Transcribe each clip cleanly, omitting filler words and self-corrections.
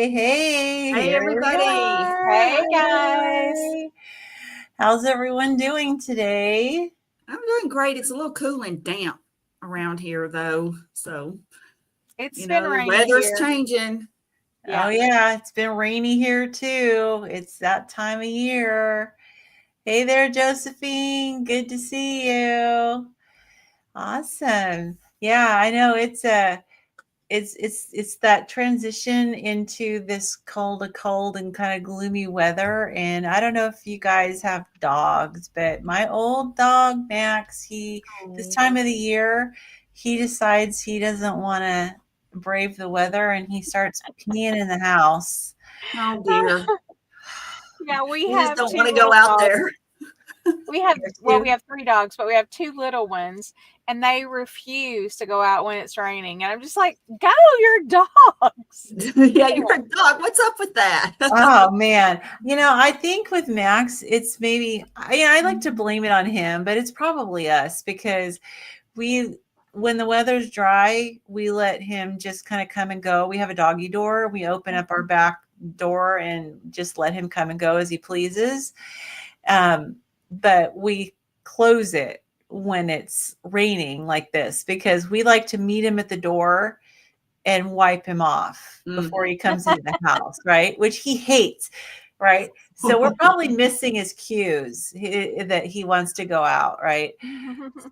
Hey, Hey, here we everybody. are. Hey, guys. Hi. How's everyone doing today? I'm doing great. It's a little cool and damp around here, though. So, It's been the rainy weather's here. changing. Oh, yeah, it's been rainy here too. It's that time of year. Hey there, Josephine. Good to see you. Awesome. Yeah, I know it's that transition into this cold and kind of gloomy weather. And I don't know if you guys have dogs, but my old dog Max, this time of the year, he decides he doesn't want to brave the weather and he starts peeing in the house. Oh, dear. Yeah, we You just have don't two want to go little out dogs. there. We have Here we too. have 3 dogs, but we have 2 little ones, and they refuse to go out when it's raining. And I'm just like, go, you're dogs. Yeah, you're a dog. What's up with that? Oh man, I think with Max, it's maybe I like to blame it on him, but it's probably us because we when the weather's dry, we let him just kind of come and go. We have a doggy door. We open up our back door and just let him come and go as he pleases. But we close it when it's raining like this because we like to meet him at the door and wipe him off before he comes into the house, right? Which he hates, right? So we're probably missing his cues that he wants to go out, right?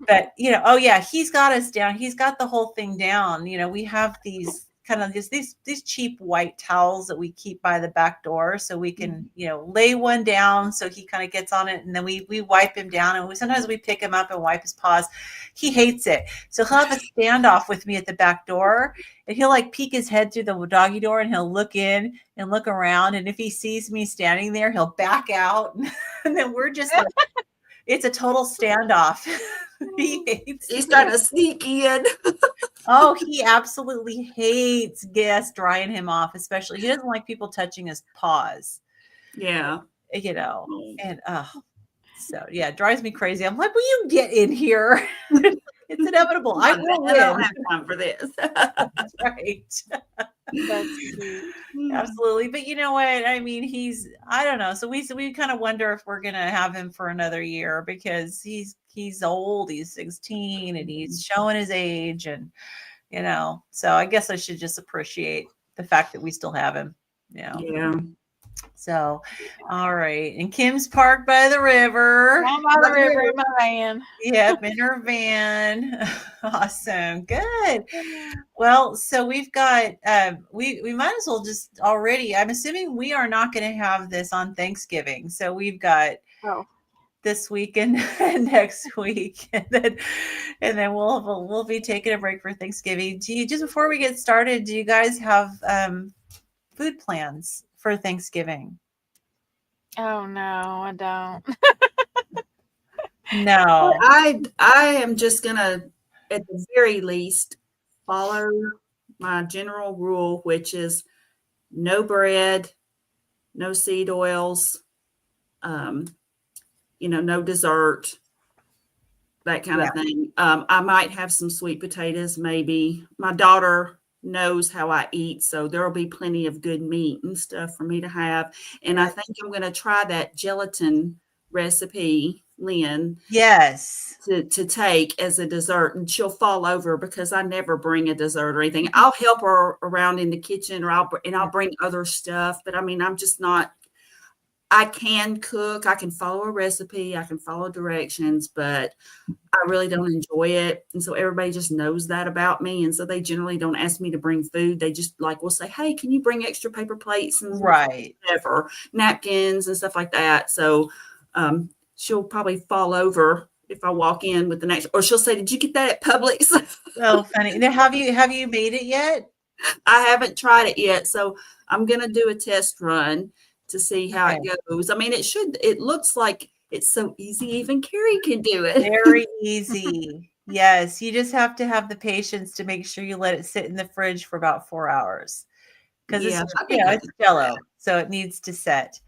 But oh yeah, he's got us down. He's got the whole thing down. We have these kind of these cheap white towels that we keep by the back door so we can lay one down so he kind of gets on it, and then we wipe him down, and sometimes we pick him up and wipe his paws. He hates it, so he'll have a standoff with me at the back door, and he'll like peek his head through the doggy door and he'll look in and look around, and if he sees me standing there, he'll back out, and then we're just like, it's a total standoff. He hates He's trying to sneak in. Oh, he absolutely hates guests drying him off, especially. He doesn't like people touching his paws, Yeah. and so yeah, it drives me crazy. I'm like, will you get in here? It's inevitable. I will I don't win. have time for this. That's right. That's cute. Absolutely. But you know what? I mean, I don't know. So we kind of wonder if we're going to have him for another year because he's old. He's 16 and he's showing his age, and so I guess I should just appreciate the fact that we still have him. Yeah. So, all right. And Kim's parked by the river. I'm by the river in my van. Yep, in her van. Awesome. Good. Well, so we've got we might as well just already. I'm assuming we are not going to have this on Thanksgiving. So we've got this week and next week, and then we'll be taking a break for Thanksgiving. Just before we get started, do you guys have food plans for Thanksgiving? Oh no, I don't. No. I am just gonna, at the very least, follow my general rule, which is no bread, no seed oils, no dessert, that kind of thing. I might have some sweet potatoes, maybe. My daughter knows how I eat, so there will be plenty of good meat and stuff for me to have. And I think I'm going to try that gelatin recipe, Lynn. Yes. To take as a dessert, and she'll fall over because I never bring a dessert or anything. I'll help her around in the kitchen, or I'll bring other stuff. But I mean, I'm just not. I can cook. I can follow a recipe. I can follow directions, but I really don't enjoy it. And so everybody just knows that about me. And so they generally don't ask me to bring food. They just will say, hey, can you bring extra paper plates and whatever, napkins and stuff like that. So she'll probably fall over if I walk in with the next, or she'll say, did you get that at Publix? Oh, funny. Now, have you made it yet? I haven't tried it yet. So I'm going to do a test run to see how it goes. I mean, it looks like it's so easy. Even Carrie can do it. Very easy. Yes. You just have to have the patience to make sure you let it sit in the fridge for about 4 hours. Because it's Jell-O, so it needs to set.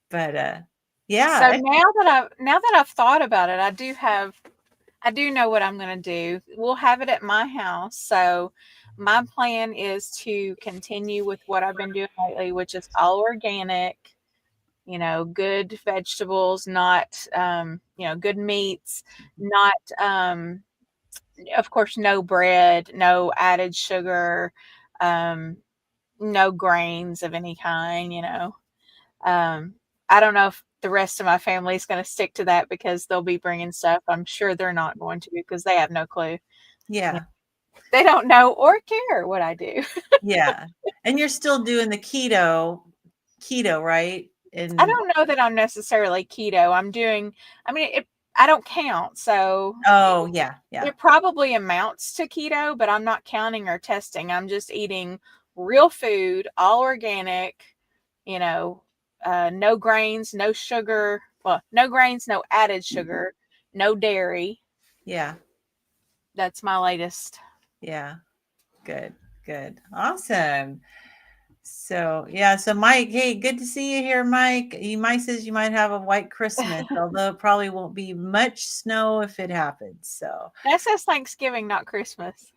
But So now that I've thought about it, I I do know what I'm going to do. We'll have it at my house. So my plan is to continue with what I've been doing lately, which is all organic, good vegetables, not, good meats, not, of course, no bread, no added sugar, um, no grains of any kind. Um, I don't know if the rest of my family is going to stick to that because they'll be bringing stuff. I'm sure they're not going to because they have no clue. Yeah. They don't know or care what I do. Yeah. And you're still doing the keto, right? I And don't know that I'm necessarily keto. I don't count. So oh, yeah. Yeah. it probably amounts to keto, but I'm not counting or testing. I'm just eating real food, all organic, no grains, no sugar. Well, no grains, no added sugar, no dairy. Yeah. That's my latest. Yeah. Good. Good. Awesome. So yeah, so Mike, hey, good to see you here, Mike. Mike says you might have a white Christmas, although it probably won't be much snow if it happens. So That says Thanksgiving, not Christmas.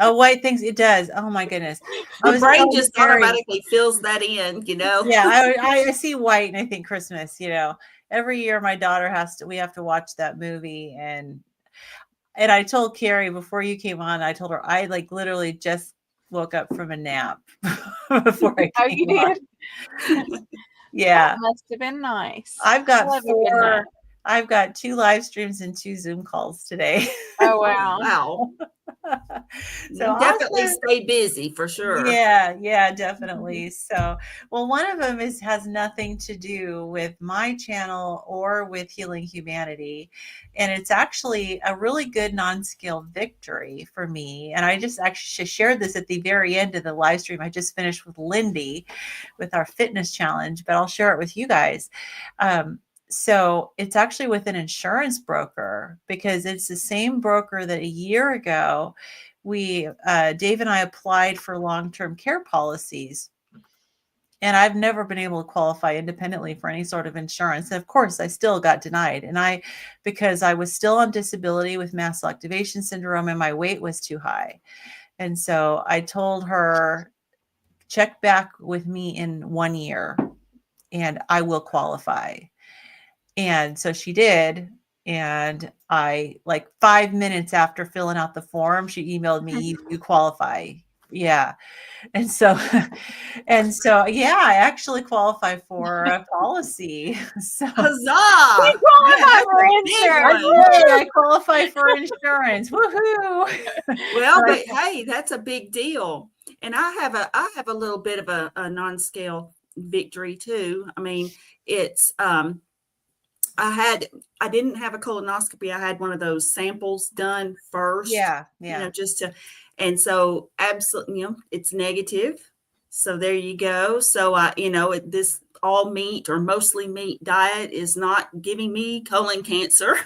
oh, white things it does. Oh my goodness. I The was brain telling just Carrie, automatically fills that in, yeah, I see white and I think Christmas, Every year my daughter we have to watch that movie and I told Carrie before you came on, I told her I like literally just woke up from a nap before I Oh, came you on. did? Yeah. That must have been nice. I've I got love a good nap. I've got 2 live streams and 2 Zoom calls today. Oh, Oh, wow. wow. So You definitely awesome. stay busy for sure. Yeah, definitely. So, well, one of them has nothing to do with my channel or with Healing Humanity. And it's actually a really good non-scale victory for me. And I just actually shared this at the very end of the live stream. I just finished with Lindy with our fitness challenge, but I'll share it with you guys. So it's actually with an insurance broker because it's the same broker that a year ago Dave and I applied for long-term care policies. And I've never been able to qualify independently for any sort of insurance. And of course, I still got denied. And because I was still on disability with mast cell activation syndrome and my weight was too high. And so I told her, check back with me in 1 year and I will qualify. And so she did. And like 5 minutes after filling out the form, she emailed me, you qualify. Yeah. And so, yeah, I actually qualify for a policy. So Huzzah! You Man, qualify that's for a big insurance. one. I qualify for insurance. Woohoo. Well, but hey, that's a big deal. And I have a little bit of a non-scale victory too. I mean, it's I didn't have a colonoscopy. I had one of those samples done first, Yeah. just to, and so absolutely, it's negative. So there you go. So this all meat or mostly meat diet is not giving me colon cancer.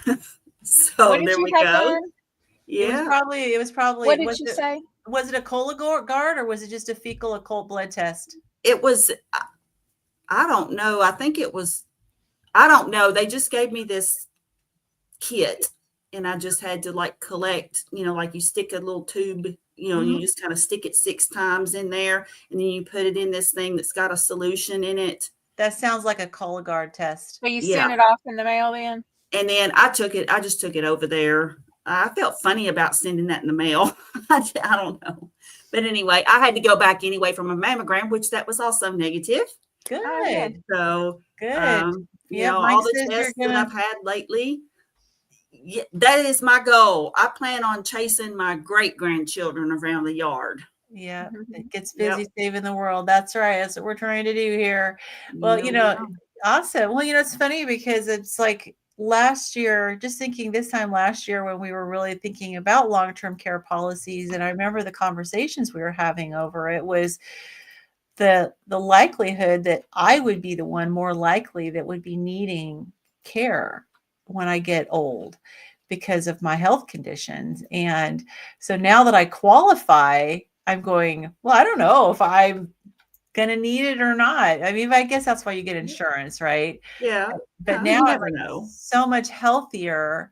So What did there you we have go. done? Yeah. It was probably, What did you say? was it a Cologuard or was it just a fecal occult blood test? It was, I don't know. I think it was, I don't know. They just gave me this kit and I just had to like collect, like you stick a little tube, and you just kind of stick it 6 times in there and then you put it in this thing that's got a solution in it. That sounds like a Cologuard test. So you Yeah. sent it off in the mail then? And then I just took it over there. I felt funny about sending that in the mail. I don't know. But anyway, I had to go back anyway from a mammogram, which that was also negative. Good. Oh, yeah. So, Good. all the tests that I've had lately, that is my goal. I plan on chasing my great grandchildren around the yard. Yeah, it gets busy saving the world. That's right. That's what we're trying to do here. Well, awesome. Well, it's funny because it's like last year, just thinking this time last year when we were really thinking about long-term care policies, and I remember the conversations we were having over it was the likelihood that I would be the one more likely that would be needing care when I get old because of my health conditions. And so now that I qualify, I'm going, well, I don't know if I'm going to need it or not. I mean, I guess that's why you get insurance, right? Yeah. But you now never I'm know. so much healthier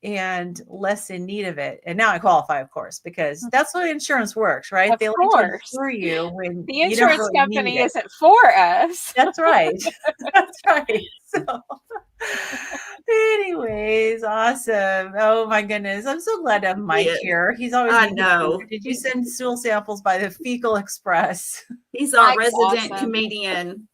and less in need of it. And now I qualify, of course, because that's what insurance works, right? Of They like to course. insure you when The you don't insurance really need company it. isn't for us. That's right. That's right. So, anyways, awesome. Oh my goodness. I'm so glad to have Mike Yes. here. He's always I been know. Did you send stool samples by the Fecal Express? He's our Mike's resident awesome. comedian.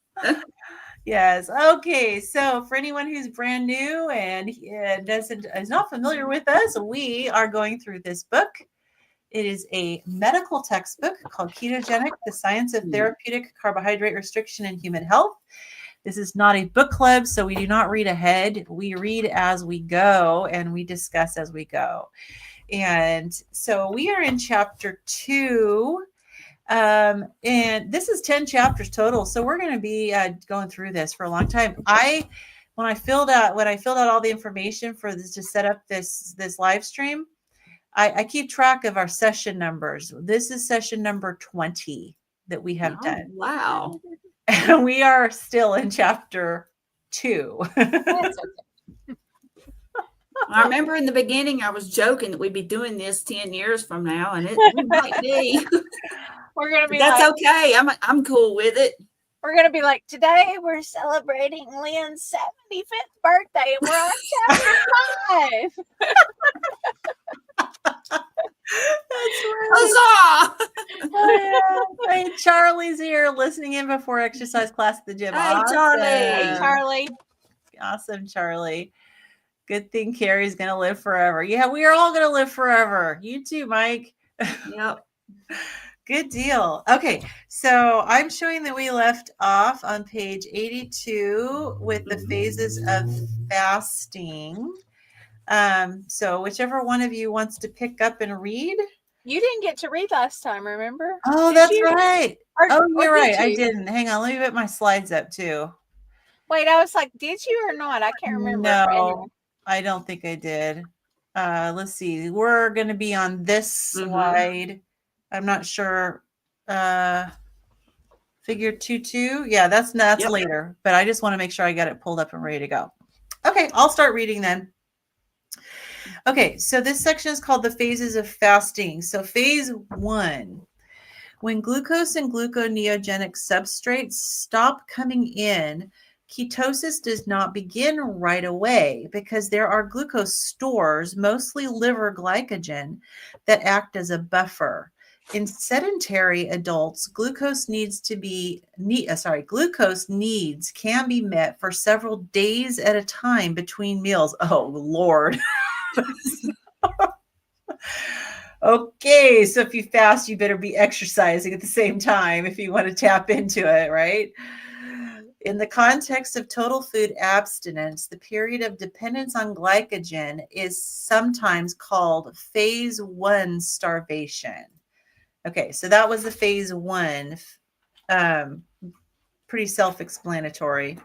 Yes. Okay. So for anyone who's brand new and is not familiar with us, we are going through this book. It is a medical textbook called Ketogenic, The Science of Therapeutic Carbohydrate Restriction in Human Health. This is not a book club, so we do not read ahead. We read as we go and we discuss as we go. And so we are in chapter 2. And this is 10 chapters total. So we're going to be going through this for a long time. When I filled out all the information for this to set up this live stream, I keep track of our session numbers. This is session number 20 that we have done. Wow. And we are still in chapter 2. That's okay. I remember in the beginning I was joking that we'd be doing this 10 years from now, and we might be. We're gonna be That's like, okay. I'm cool with it. we're gonna be like, today we're celebrating Lynn's 75th birthday, and we're on chapter 5. That's right. Huzzah! Oh, yeah. Hey, Charlie's here listening in before exercise class at the gym. Hey, Awesome. Charlie. Hey, Charlie. Awesome, Charlie. Good thing Carrie's going to live forever. Yeah, we are all going to live forever. You too, Mike. Yep. Good deal. Okay, so I'm showing that we left off on page 82 with the phases of fasting. So whichever one of you wants to pick up and read. You didn't get to read last time, remember? Oh, Did that's you? right. Or You're did right. I you? didn't. Hang on. Let me put my slides up too. Wait, I was like, did you or not? I can't remember. No, I don't think I did. Let's see. We're going to be on this slide. I'm not sure. Figure 2.2. Yeah, that's later. But I just want to make sure I got it pulled up and ready to go. Okay, I'll start reading then. Okay, so this section is called the phases of fasting. So phase 1, when glucose and gluconeogenic substrates stop coming in, ketosis does not begin right away because there are glucose stores, mostly liver glycogen, that act as a buffer. In sedentary adults, glucose needs can be met for several days at a time between meals. Oh, Lord. Okay, so if you fast, you better be exercising at the same time if you want to tap into it, right? In the context of total food abstinence, the period of dependence on glycogen is sometimes called phase 1 starvation. Okay, so that was the phase 1. Pretty self-explanatory.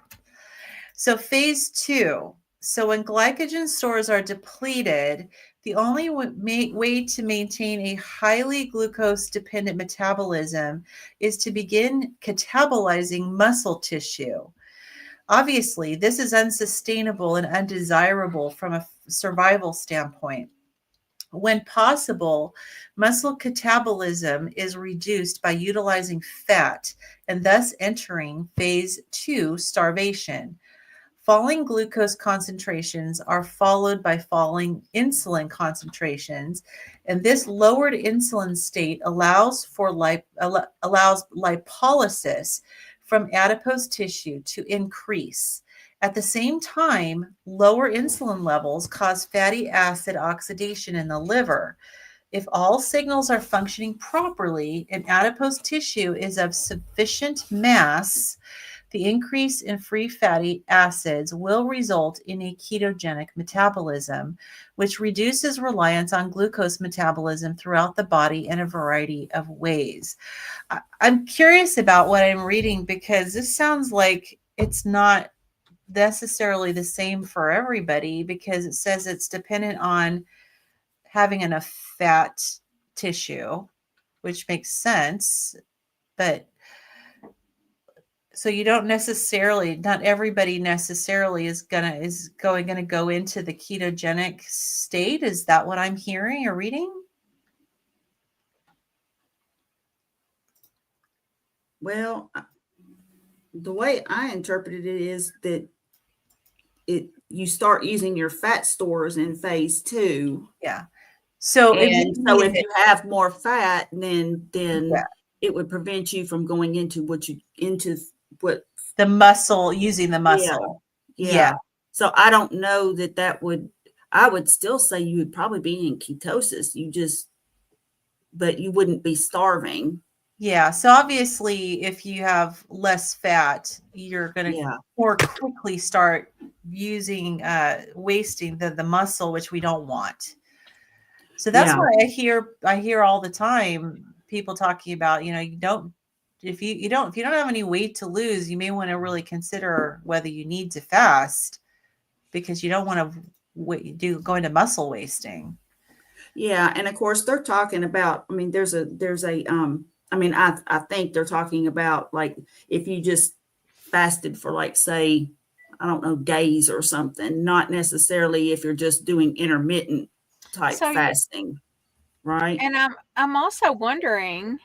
So phase 2. So when glycogen stores are depleted, the only way to maintain a highly glucose-dependent metabolism is to begin catabolizing muscle tissue. Obviously, this is unsustainable and undesirable from a survival standpoint. When possible, muscle catabolism is reduced by utilizing fat and thus entering phase 2 starvation. Falling glucose concentrations are followed by falling insulin concentrations, and this lowered insulin state allows lipolysis from adipose tissue to increase. At the same time, lower insulin levels cause fatty acid oxidation in the liver. If all signals are functioning properly and adipose tissue is of sufficient mass, the increase in free fatty acids will result in a ketogenic metabolism, which reduces reliance on glucose metabolism throughout the body in a variety of ways. I'm curious about what I'm reading because this sounds like it's not necessarily the same for everybody because it says it's dependent on having enough fat tissue, which makes sense. But So you don't necessarily, not everybody necessarily is going to go into the ketogenic state. Is that what I'm hearing or reading? Well, the way I interpreted it is that you start using your fat stores in phase 2. Yeah. So if you And so need if it, you have more fat, then yeah, it would prevent you from going into what the muscle, using the yeah, muscle. Yeah. yeah. So I don't know I would still say you would probably be in ketosis. But you wouldn't be starving. Yeah. So obviously, if you have less fat, you're going to Yeah. more quickly start wasting the muscle, which we don't want. So that's Yeah. why I hear all the time people talking about, you don't, if you don't have any weight to lose, you may want to really consider whether you need to fast, because you don't want to go into muscle wasting. Yeah. And of course they're talking about, I mean, I think they're talking about like if you just fasted for like say, I don't know, days or something, not necessarily if you're just doing intermittent type So, fasting, right? and I'm also wondering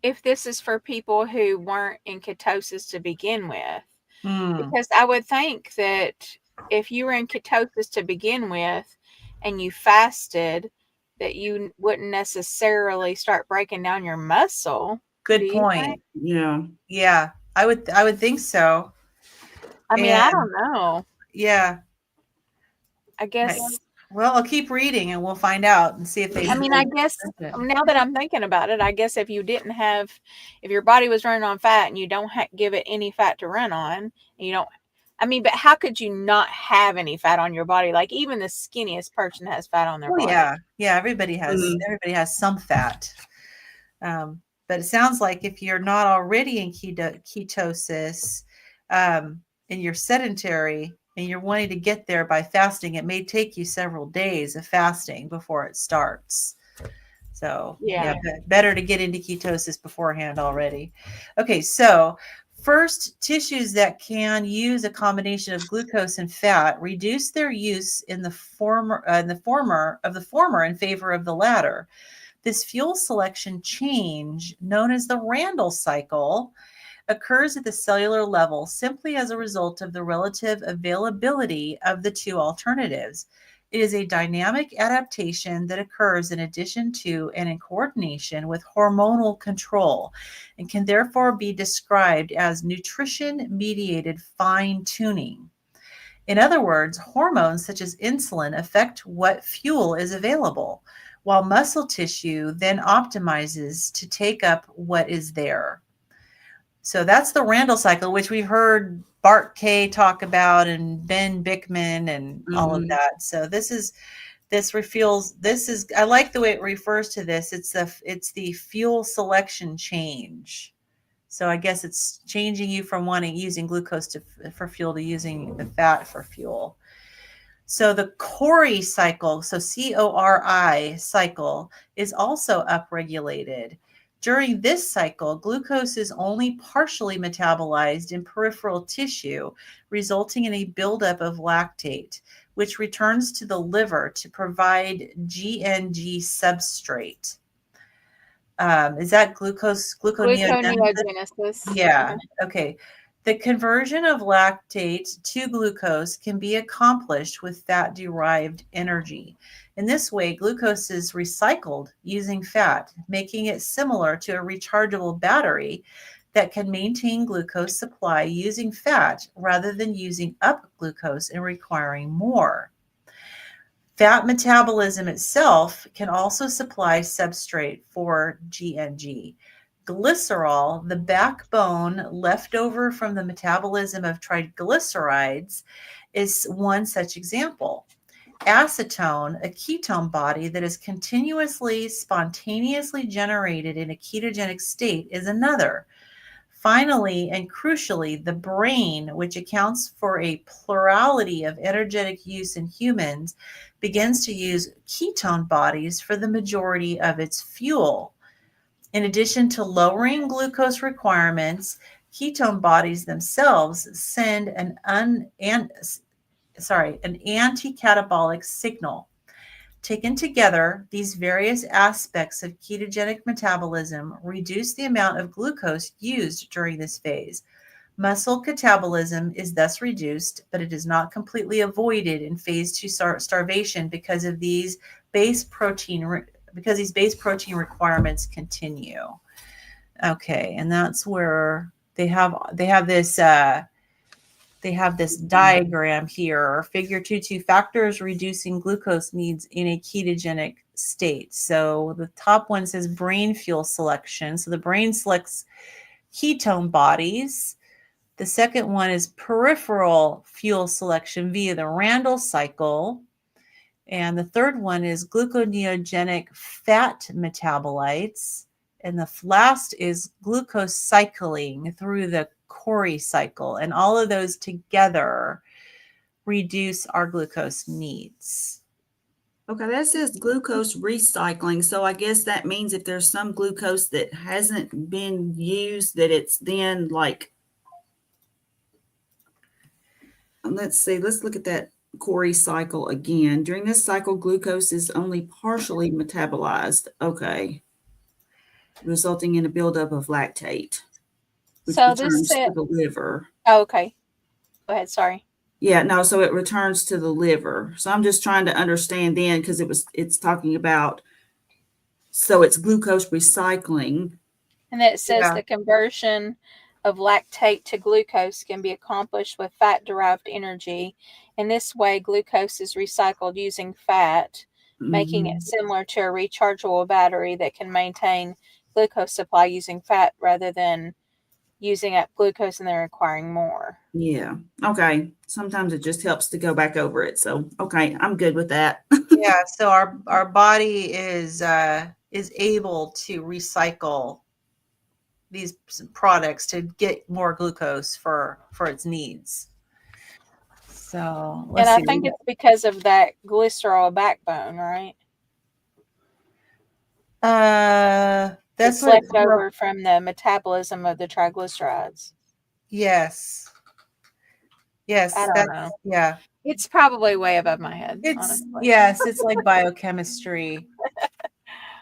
if this is for people who weren't in ketosis to begin with, Mm, because I would think that if you were in ketosis to begin with and you fasted, that you wouldn't necessarily start breaking down your muscle. Do good you think? point. Yeah. Yeah, I would think so. I mean, I And don't know. yeah, I I, guess, well, I'll keep reading and we'll find out and see if they I mean, I really guess mention it. now that I'm thinking about it, I guess if you didn't have, if your body was running on fat and you don't give it any fat to run on, and you don't, I mean, but how could you not have any fat on your body? Like even the skinniest person has fat on their Oh body. yeah, yeah. Mhm. Everybody has some fat, but it sounds like if you're not already in ketosis, and you're sedentary and you're wanting to get there by fasting, it may take you several days of fasting before it starts. So yeah, Yeah. better to get into ketosis beforehand already. Okay, so first, tissues that can use a combination of glucose and fat reduce their use in the former in favor of the latter. This fuel selection change, known as the Randle cycle, occurs at the cellular level simply as a result of the relative availability of the two alternatives. It is a dynamic adaptation that occurs in addition to and in coordination with hormonal control, and can therefore be described as nutrition mediated fine tuning. In other words, hormones such as insulin affect what fuel is available, while muscle tissue then optimizes to take up what is there. So that's the Randall cycle, which we've heard Bart Kay talk about and Ben Bickman and all of Mhm. that. So this is, I like the way it refers to this. It's the fuel selection change. So I guess it's changing you from using glucose for fuel to using the fat for fuel. So the Cori cycle, so CORI cycle, is also upregulated. During this cycle, glucose is only partially metabolized in peripheral tissue, resulting in a buildup of lactate, which returns to the liver to provide GNG substrate. Is that gluconeogenesis? Gluconeogenesis. Yeah. Okay. The conversion of lactate to glucose can be accomplished with fat derived energy. In this way, glucose is recycled using fat, making it similar to a rechargeable battery that can maintain glucose supply using fat rather than using up glucose and requiring more. Fat metabolism itself can also supply substrate for GNG. Glycerol, the backbone left over from the metabolism of triglycerides, is one such example. Acetone, a ketone body that is continuously, spontaneously generated in a ketogenic state, is another. Finally, and crucially, the brain, which accounts for a plurality of energetic use in humans, begins to use ketone bodies for the majority of its fuel. In addition to lowering glucose requirements, ketone bodies themselves send an anti-catabolic signal. Taken together, these various aspects of ketogenic metabolism reduce the amount of glucose used during this phase. Muscle catabolism is thus reduced, but it is not completely avoided in phase 2 starvation because these base protein requirements continue. Okay, and that's where they have this diagram here. Figure 2.2 factors reducing glucose needs in a ketogenic state. So the top one says brain fuel selection. So the brain selects ketone bodies. The second one is peripheral fuel selection via the Randle cycle. And the third one is gluconeogenic fat metabolites. And the last is glucose cycling through the Cori cycle. And all of those together reduce our glucose needs. Okay, that says glucose recycling. So I guess that means if there's some glucose that hasn't been used, that it's then like, let's see, let's look at that Cori cycle again. During this cycle, glucose is only partially metabolized. Okay. Resulting in a buildup of lactate, which So returns to the liver. Oh, okay. Go ahead. Sorry. Yeah, no, so it returns to the liver. So I'm just trying to understand then, because it's talking about, so it's glucose recycling. And then it says the conversion of lactate to glucose can be accomplished with fat-derived energy. In this way, glucose is recycled using fat, making it similar to a rechargeable battery that can maintain glucose supply using fat rather than using up glucose and then requiring more. Yeah. Okay. Sometimes it just helps to go back over it. So, okay, I'm good with that. Yeah. So our body is able to recycle these products to get more glucose for its needs. So and I think it's because of that glycerol backbone, right? That's it's what left over from the metabolism of the triglycerides. Yes. Yes. I don't know. Yeah. It's probably way above my head. It's honestly. Yes, it's like biochemistry.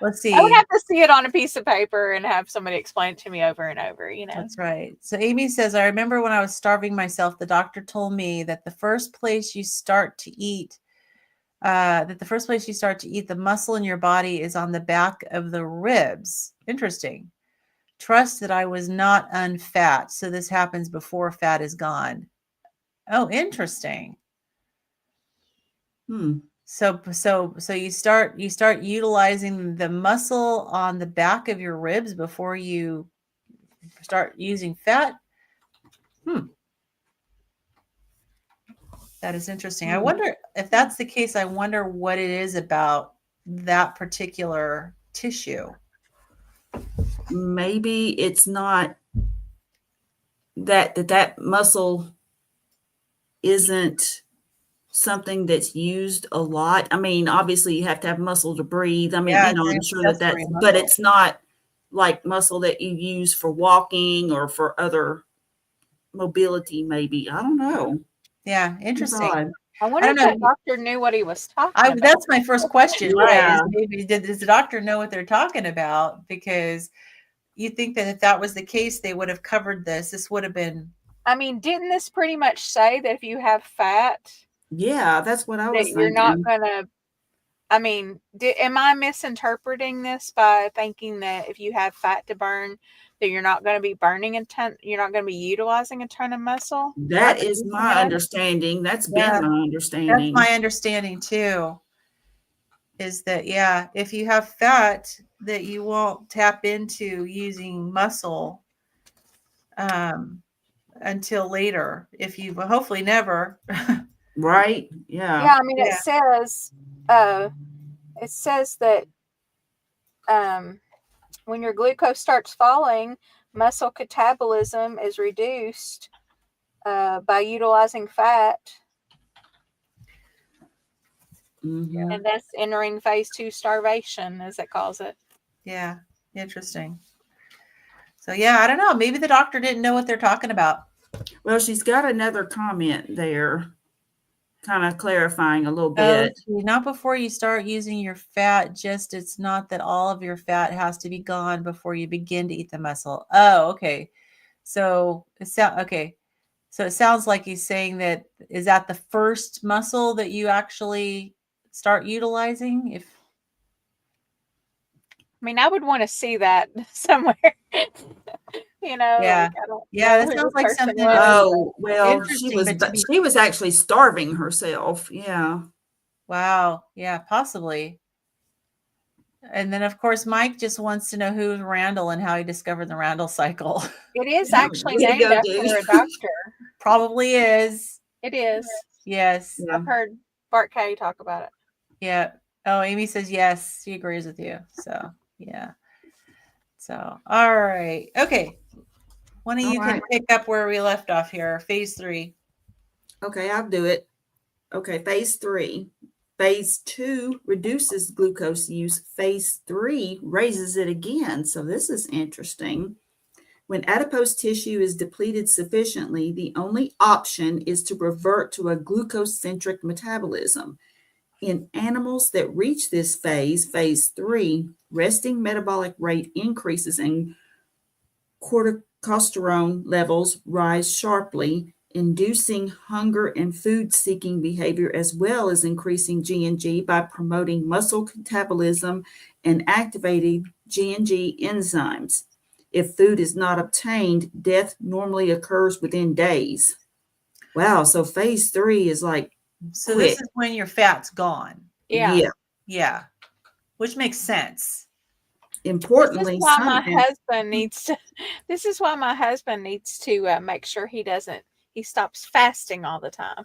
Let's see. I would have to see it on a piece of paper and have somebody explain it to me over and over, you know. That's right. So Amy says, I remember when I was starving myself, the doctor told me that the first place you start to eat, the muscle in your body is on the back of the ribs. Interesting. Trust that I was not unfat. So this happens before fat is gone. Oh, interesting. So you start utilizing the muscle on the back of your ribs before you start using fat. That is interesting. I wonder if that's the case. I wonder what it is about that particular tissue. Maybe it's not that muscle isn't something that's used a lot. I mean, obviously you have to have muscle to breathe. I mean, I'm sure that's, but it's not like muscle that you use for walking or for other mobility, maybe. I don't know. Yeah, interesting. I wonder if the doctor knew what he was talking about. That's my first question, right? Maybe does the doctor know what they're talking about? Because you think that if that was the case, they would have covered this. This would have been. I mean, didn't this pretty much say that if you have fat? Yeah, that's what I was thinking. You're not going to. I mean, am I misinterpreting this by thinking that if you have fat to burn, that you're not going to be burning a ton, you're not going to be utilizing a ton of muscle? That is my understanding. That's been my understanding. That's my understanding too. Is that, yeah, if you have fat, that you won't tap into using muscle until later. If you hopefully never. Right. Yeah. Yeah. I mean, it says that when your glucose starts falling, muscle catabolism is reduced by utilizing fat. And that's entering phase 2 starvation, as it calls it. Yeah. Interesting. So yeah, I don't know. Maybe the doctor didn't know what they're talking about. Well, she's got another comment there, kind of clarifying a little Oh, bit. not before you start using your fat. Just it's not that all of your fat has to be gone before you begin to eat the muscle. Oh, okay. So okay. So it sounds like he's saying that is that the first muscle that you actually start utilizing? If I mean, I would want to see that somewhere. yeah, Like I don't yeah, know that who sounds the like person something was. Oh, well, interesting, but to be she was actually starving herself. Yeah. wow, yeah, possibly. And then of course Mike just wants to know who's Randall and how he discovered the Randall cycle. It is actually Way to named go, after dude. a doctor. Probably is. It is. Yes. Yeah. I've heard Bart K talk about it. Yeah. Oh, Amy says yes. She agrees with you. So yeah. So all right. Okay. One of All you can right. pick up where we left off here. Phase 3. Okay, I'll do it. Okay, phase 3. Phase 2 reduces glucose use. Phase 3 raises it again. So this is interesting. When adipose tissue is depleted sufficiently, the only option is to revert to a glucose-centric metabolism. In animals that reach this phase, phase 3, resting metabolic rate increases and corticosterone levels rise sharply, inducing hunger and food-seeking behavior, as well as increasing G&G by promoting muscle catabolism and activating G&G enzymes. If food is not obtained, death normally occurs within days. Wow, so phase 3 is like So quick. this is when your fat's gone. Yeah. Yeah. Which makes sense. Importantly, This is why my husband needs to make sure he stops fasting all the time.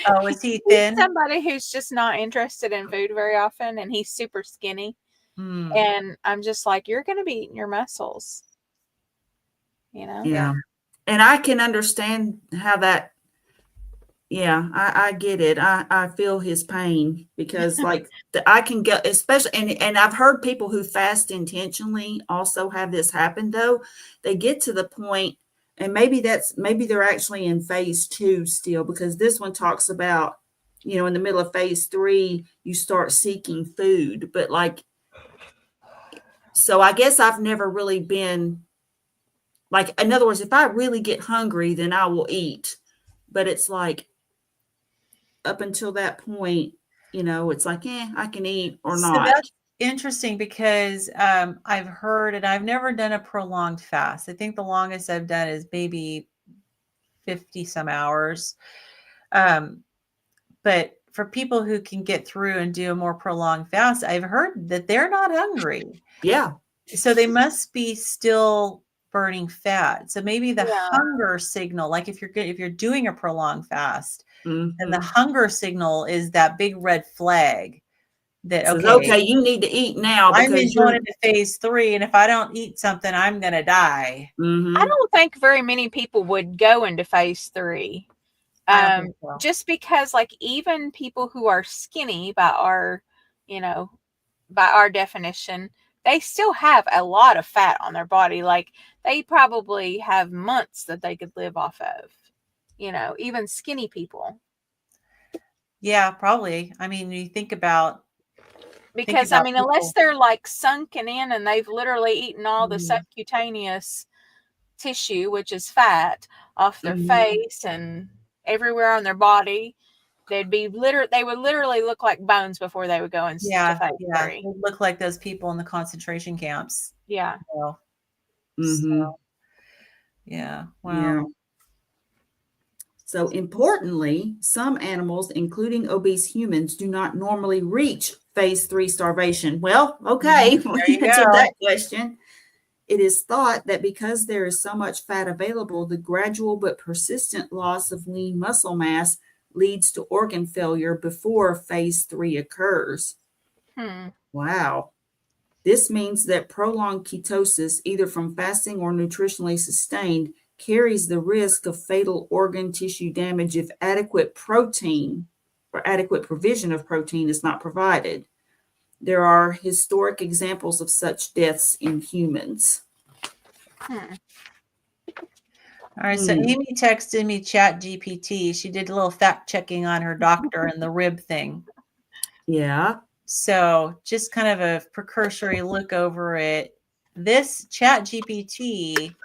Oh, is he He's thin? somebody who's just not interested in food very often, and he's super skinny. And I'm just like, you're going to be eating your muscles, Yeah. And I can understand how that, yeah, I get it. I feel his pain because like I can get, especially, and I've heard people who fast intentionally also have this happen though. They get to the point, and maybe they're actually in phase 2 still, because this one talks about, in the middle of phase 3, you start seeking food, but like, so I guess I've never really been like, in other words, if I really get hungry, then I will eat. But it's like, up until that point, it's like, I can eat or So not. that's interesting because I've heard, and I've never done a prolonged fast. I think the longest I've done is maybe 50 some hours. But for people who can get through and do a more prolonged fast, I've heard that they're not hungry. Yeah. So they must be still burning fat. So maybe the Yeah. hunger signal, like if you're doing a prolonged fast, Mhm. and the hunger signal is that big red flag that, Says, okay, okay, you need to eat now I'm because going into phase 3, and if I don't eat something, I'm going to die. I don't think very many people would go into phase 3. I don't think so. Just because like even people who are skinny by our definition, they still have a lot of fat on their body. Like they probably have months that they could live off of, even skinny people. Yeah, probably. I mean, you think about Because unless they're like sunken in and they've literally eaten all the subcutaneous tissue, which is fat, off their face and everywhere on their body, they would literally look like bones before they would go into phase 3. They look like those people in the concentration camps. Yeah. So, yeah. Wow. Yeah. So importantly, some animals, including obese humans, do not normally reach phase 3 starvation. Well, okay, we answered that question. It is thought that because there is so much fat available, the gradual but persistent loss of lean muscle mass leads to organ failure before phase 3 occurs. Wow. This means that prolonged ketosis, either from fasting or nutritionally sustained, carries the risk of fatal organ tissue damage if adequate protein or adequate provision of protein is not provided. There are historic examples of such deaths in humans. All right, so Amy texted me Chat GPT. She did a little fact checking on her doctor and the rib thing. Yeah. So just kind of a precursory look over it. This Chat GPT,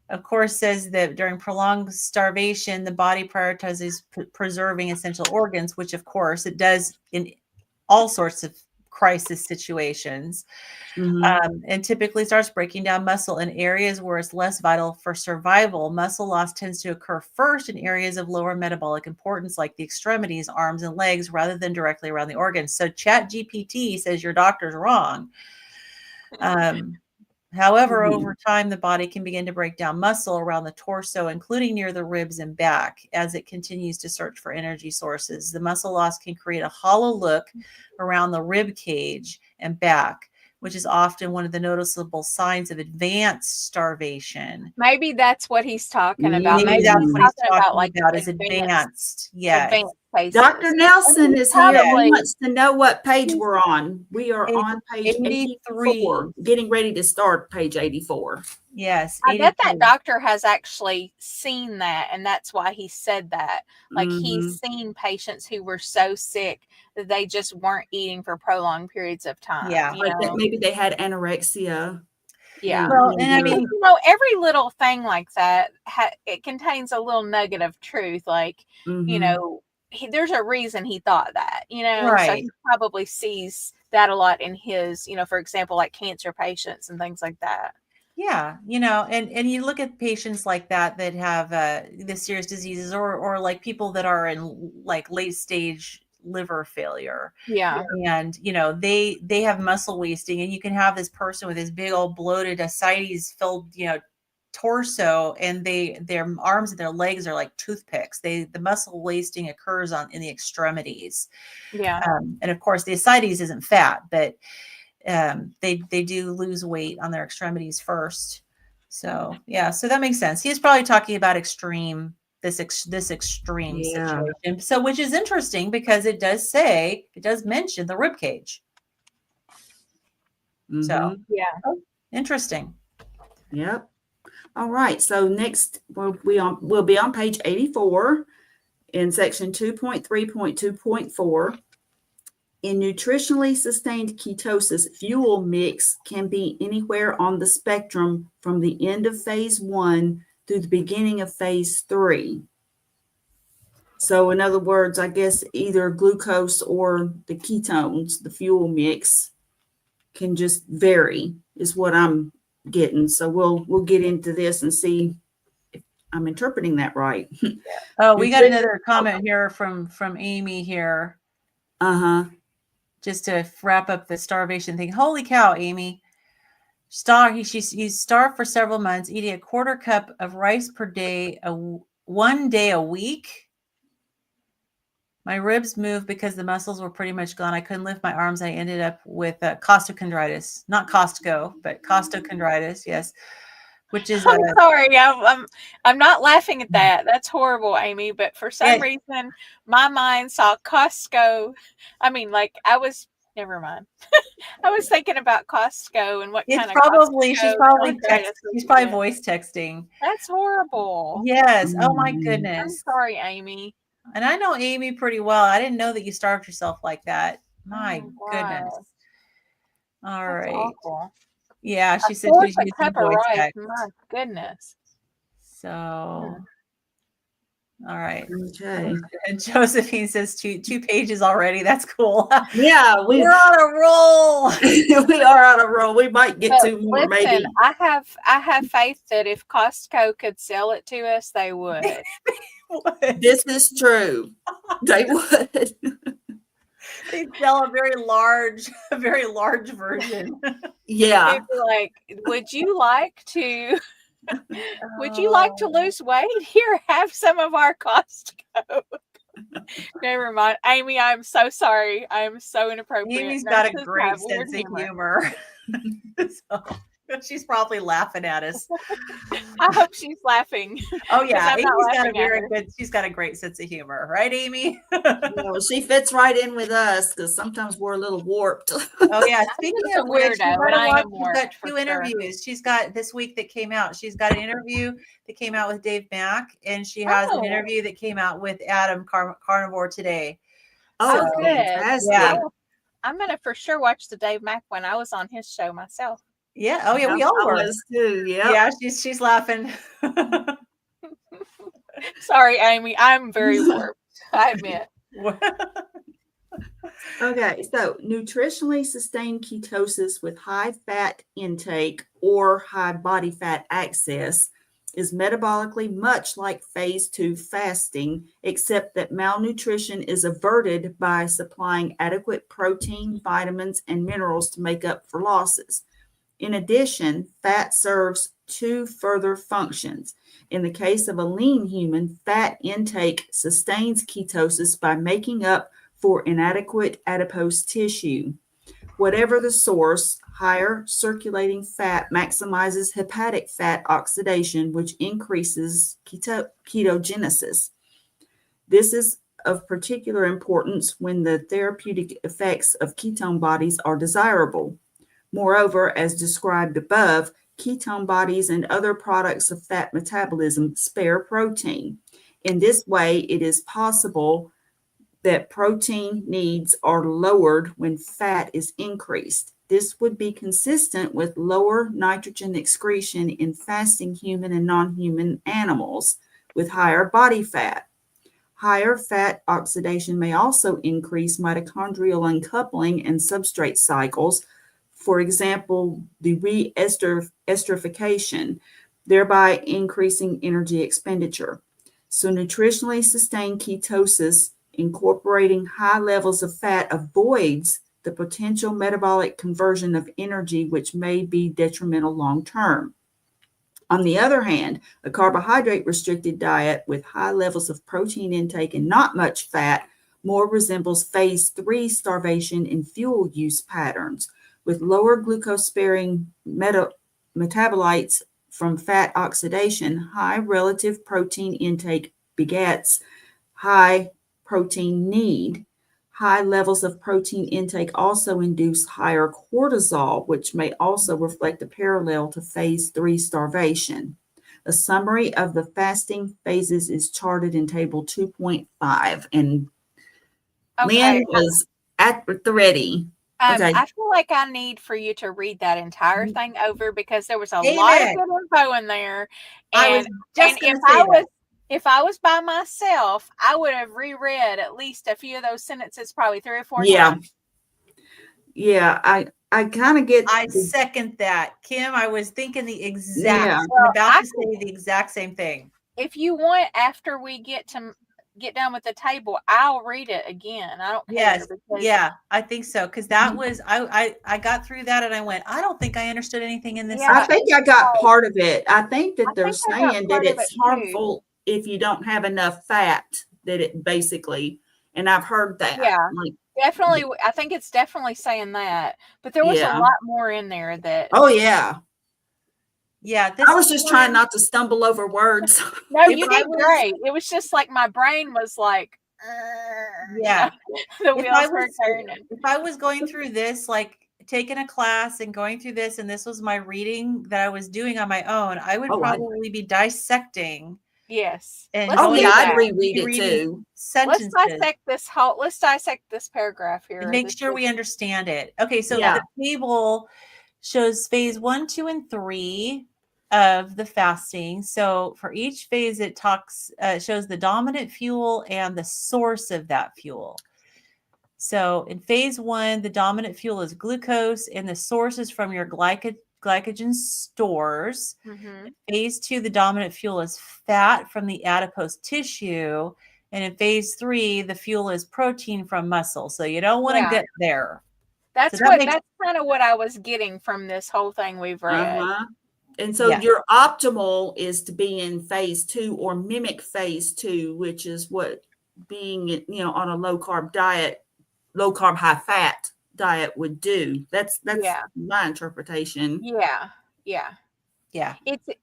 of course, says that during prolonged starvation, the body prioritizes preserving essential organs, which of course it does in all sorts of crisis situations. And typically starts breaking down muscle in areas where it's less vital for survival. Muscle loss tends to occur first in areas of lower metabolic importance, like the extremities, arms, and legs, rather than directly around the organs. So Chat GPT says your doctor's wrong. However, over time, the body can begin to break down muscle around the torso, including near the ribs and back, as it continues to search for energy sources. The muscle loss can create a hollow look around the rib cage and back, which is often one of the noticeable signs of advanced starvation. Maybe that's what he's talking about. Maybe that's what he's talking about is advanced. advanced. Yes. Advanced cases. Dr. Nelson is here. probably- He wants to know what page we're on. We are Page on page 83. 84, getting ready to start page 84. Yes. I bet that 82. doctor has actually seen that, and that's why he said that. Like Mhm. he's seen patients who were so sick that they just weren't eating for prolonged periods of time. Yeah. you Like that know? maybe they had anorexia. Yeah. Well, and I Mhm. mean, You know, every little thing like that, it contains a little nugget of truth. Like, you Mhm. know, there's a reason he thought that, you know, so Right. he probably sees that a lot in his, you know, for example, like cancer patients and things like that. yeah, you know, and you look at patients like that that have the serious diseases, or like people that are in like late stage liver failure, Yeah. and you know they have muscle wasting, and you can have this person with this big old bloated ascites filled, you know, torso, and their arms and their legs are like toothpicks. The muscle wasting occurs in the extremities. Yeah. And of course the ascites isn't fat, but they do lose weight on their extremities first. So yeah, so that makes sense. He's probably talking about extreme this extreme Yeah. situation. So which is interesting because it does mention the rib cage. So Mhm. Yeah. interesting. Yep. All right. So next we'll be on page 84 in section 2.3.2.4. In nutritionally sustained ketosis, fuel mix can be anywhere on the spectrum from the end of phase 1 through the beginning of phase 3. So in other words, I guess either glucose or the ketones, the fuel mix, can just vary is what I'm getting. So we'll get into this and see if I'm interpreting that right. Oh, we got another comment here from Amy here, Uh-huh. just to wrap up the starvation thing. Holy cow, Amy. He's starved for several months, eating a quarter cup of rice per day, 1 day a week. My ribs moved because the muscles were pretty much gone. I couldn't lift my arms. I ended up with costochondritis, not Costco, but costochondritis. Yes, which is I'm sorry. I'm not laughing at that. That's horrible, Amy. But for some Yeah. reason, my mind saw Costco. I mean, like never mind. I was thinking about Costco and what it's kind of probably she's probably chondritis she's we probably get. voice texting. That's horrible. Yes. Oh my Mhm. I'm goodness. sorry, Amy. And I know Amy pretty well. I didn't know that you starved yourself like that. My Oh, goodness. gosh. All That's right. awful. Yeah, she Of said course, she's a using cup of voice rice. text. My goodness. So, all right. Okay. And Josephine says two pages already. That's cool. Yeah, We're on a roll. we are on a roll. We might get But two more, listen, maybe. I have faith that if Costco could sell it to us, they would. This is true. They would. They sell a very large version. Yeah. They'd be like, would you like to lose weight? Here, have some of our Costco. Never mind. Amy, I'm so sorry. I'm so inappropriate. Amy's got a Nurses great have weird sense of humor. So, She's probably laughing at us. I hope she's laughing. Oh yeah, I'm not Amy's got a laughing at very her. good. She's got a great sense of humor, right, Amy? Well, she fits right in with us because sometimes we're a little warped. Oh yeah. I'm Speaking just a of which, you weirdo, and gotta I watch. am She's got warped for 2 sure. interviews. She's got this week that came out. She's got an interview that came out with Dave Mack, and she has an Oh. interview that came out with Adam Carnivore today. Oh, So, good. fantastic. Yeah. I'm gonna for sure watch the Dave Mack one. I was on his show myself. Yeah. Oh yeah, we all I were. was too. Yep. Yeah, she's laughing. Sorry, Amy. I'm very warped. I admit. Okay, so nutritionally sustained ketosis with high fat intake or high body fat access is metabolically much like phase 2 fasting, except that malnutrition is averted by supplying adequate protein, vitamins, and minerals to make up for losses. In addition, fat serves 2 further functions. In the case of a lean human, fat intake sustains ketosis by making up for inadequate adipose tissue. Whatever the source, higher circulating fat maximizes hepatic fat oxidation, which increases ketogenesis. This is of particular importance when the therapeutic effects of ketone bodies are desirable. Moreover, as described above, ketone bodies and other products of fat metabolism spare protein. In this way, it is possible that protein needs are lowered when fat is increased. This would be consistent with lower nitrogen excretion in fasting human and non-human animals with higher body fat. Higher fat oxidation may also increase mitochondrial uncoupling and substrate cycles, for example, the re-esterification, thereby increasing energy expenditure. So nutritionally sustained ketosis incorporating high levels of fat avoids the potential metabolic conversion of energy, which may be detrimental long term. On the other hand, a carbohydrate restricted diet with high levels of protein intake and not much fat more resembles phase 3 starvation and fuel use patterns. With lower glucose sparing metabolites from fat oxidation, high relative protein intake begets high protein need. High levels of protein intake also induce higher cortisol, which may also reflect a parallel to phase 3 starvation. A summary of the fasting phases is charted in table 2.5. And Okay. Lynn was at the ready. Okay. I feel like I need for you to read that entire thing over because there was a lot of Amen. good info in there. I was And, just and going if to say I that. was if I was by myself, I would have reread at least a few of those sentences probably 3 or 4 times. Yeah, I kind of get. I second that, Kim. I was thinking the exact. Yeah. I'm about to say the exact same thing. If you want, after we get done with the table, I'll read it again. I don't care. Yes, Because yeah, I think so. Because that was I got through that and I went, I don't think I understood anything in this. Yeah. I think I got part of it. I think that they're think I got saying part that of it it's too. harmful if you don't have enough fat, that it basically, and I've heard that. Yeah. Like, Definitely, I think it's definitely saying that. But there was a Yeah. lot more in there that. oh yeah. Yeah, I was just trying not to stumble over words. No, If you I did was- great. It was just like my brain was like, Yeah. the If wheels I were was turning. if I was going through this, like taking a class and going through this, and this was my reading that I was doing on my own, I would Oh, I- probably be dissecting Yes. and Let's Oh do yeah, that. I'd reread it rereading too. sentences Let's dissect this paragraph here. and make this sure week. we understand it. Okay, so Yeah. the table shows phase 1, 2, and 3 of the fasting. So for each phase, it shows the dominant fuel and the source of that fuel. So in phase 1, the dominant fuel is glucose, and the source is from your glycogen stores. Mhm. Phase 2, the dominant fuel is fat from the adipose tissue. And in phase 3, the fuel is protein from muscle. So you don't want to Yeah. get there. That's So that makes- that's kind of what I was getting from this whole thing we've read. And so Yeah. your optimal is to be in phase 2 or mimic phase 2, which is what being, on a low carb diet, low carb, high fat diet would do. That's Yeah. my interpretation. Yeah. Yeah. Yeah.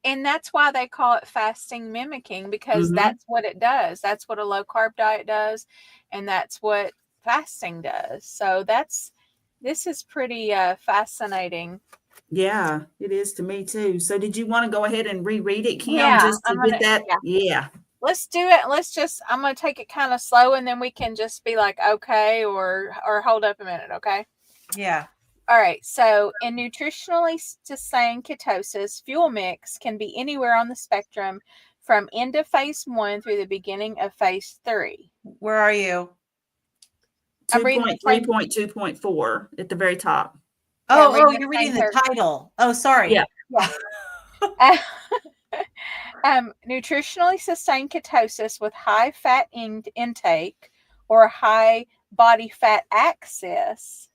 And that's why they call it fasting mimicking, because Mhm. that's what it does. That's what a low carb diet does, and that's what fasting does. So this is pretty fascinating. Yeah, it is to me too. So did you want to go ahead and reread it, Kim, Yeah, just to get that? Yeah. let's do it. I'm gonna take it kind of slow, and then we can just be like, okay, or hold up a minute, okay? Yeah. All right, so in nutritionally sustained ketosis, fuel mix can be anywhere on the spectrum from end of phase 1 through the beginning of phase 3. Where are you? I'm reading the same. 2.3.2.4 at the very top. Yeah, I'm Oh, reading you're the same reading the paragraph. title. Oh, sorry. Yeah. Yeah. Nutritionally sustained ketosis with high fat intake or high body fat excess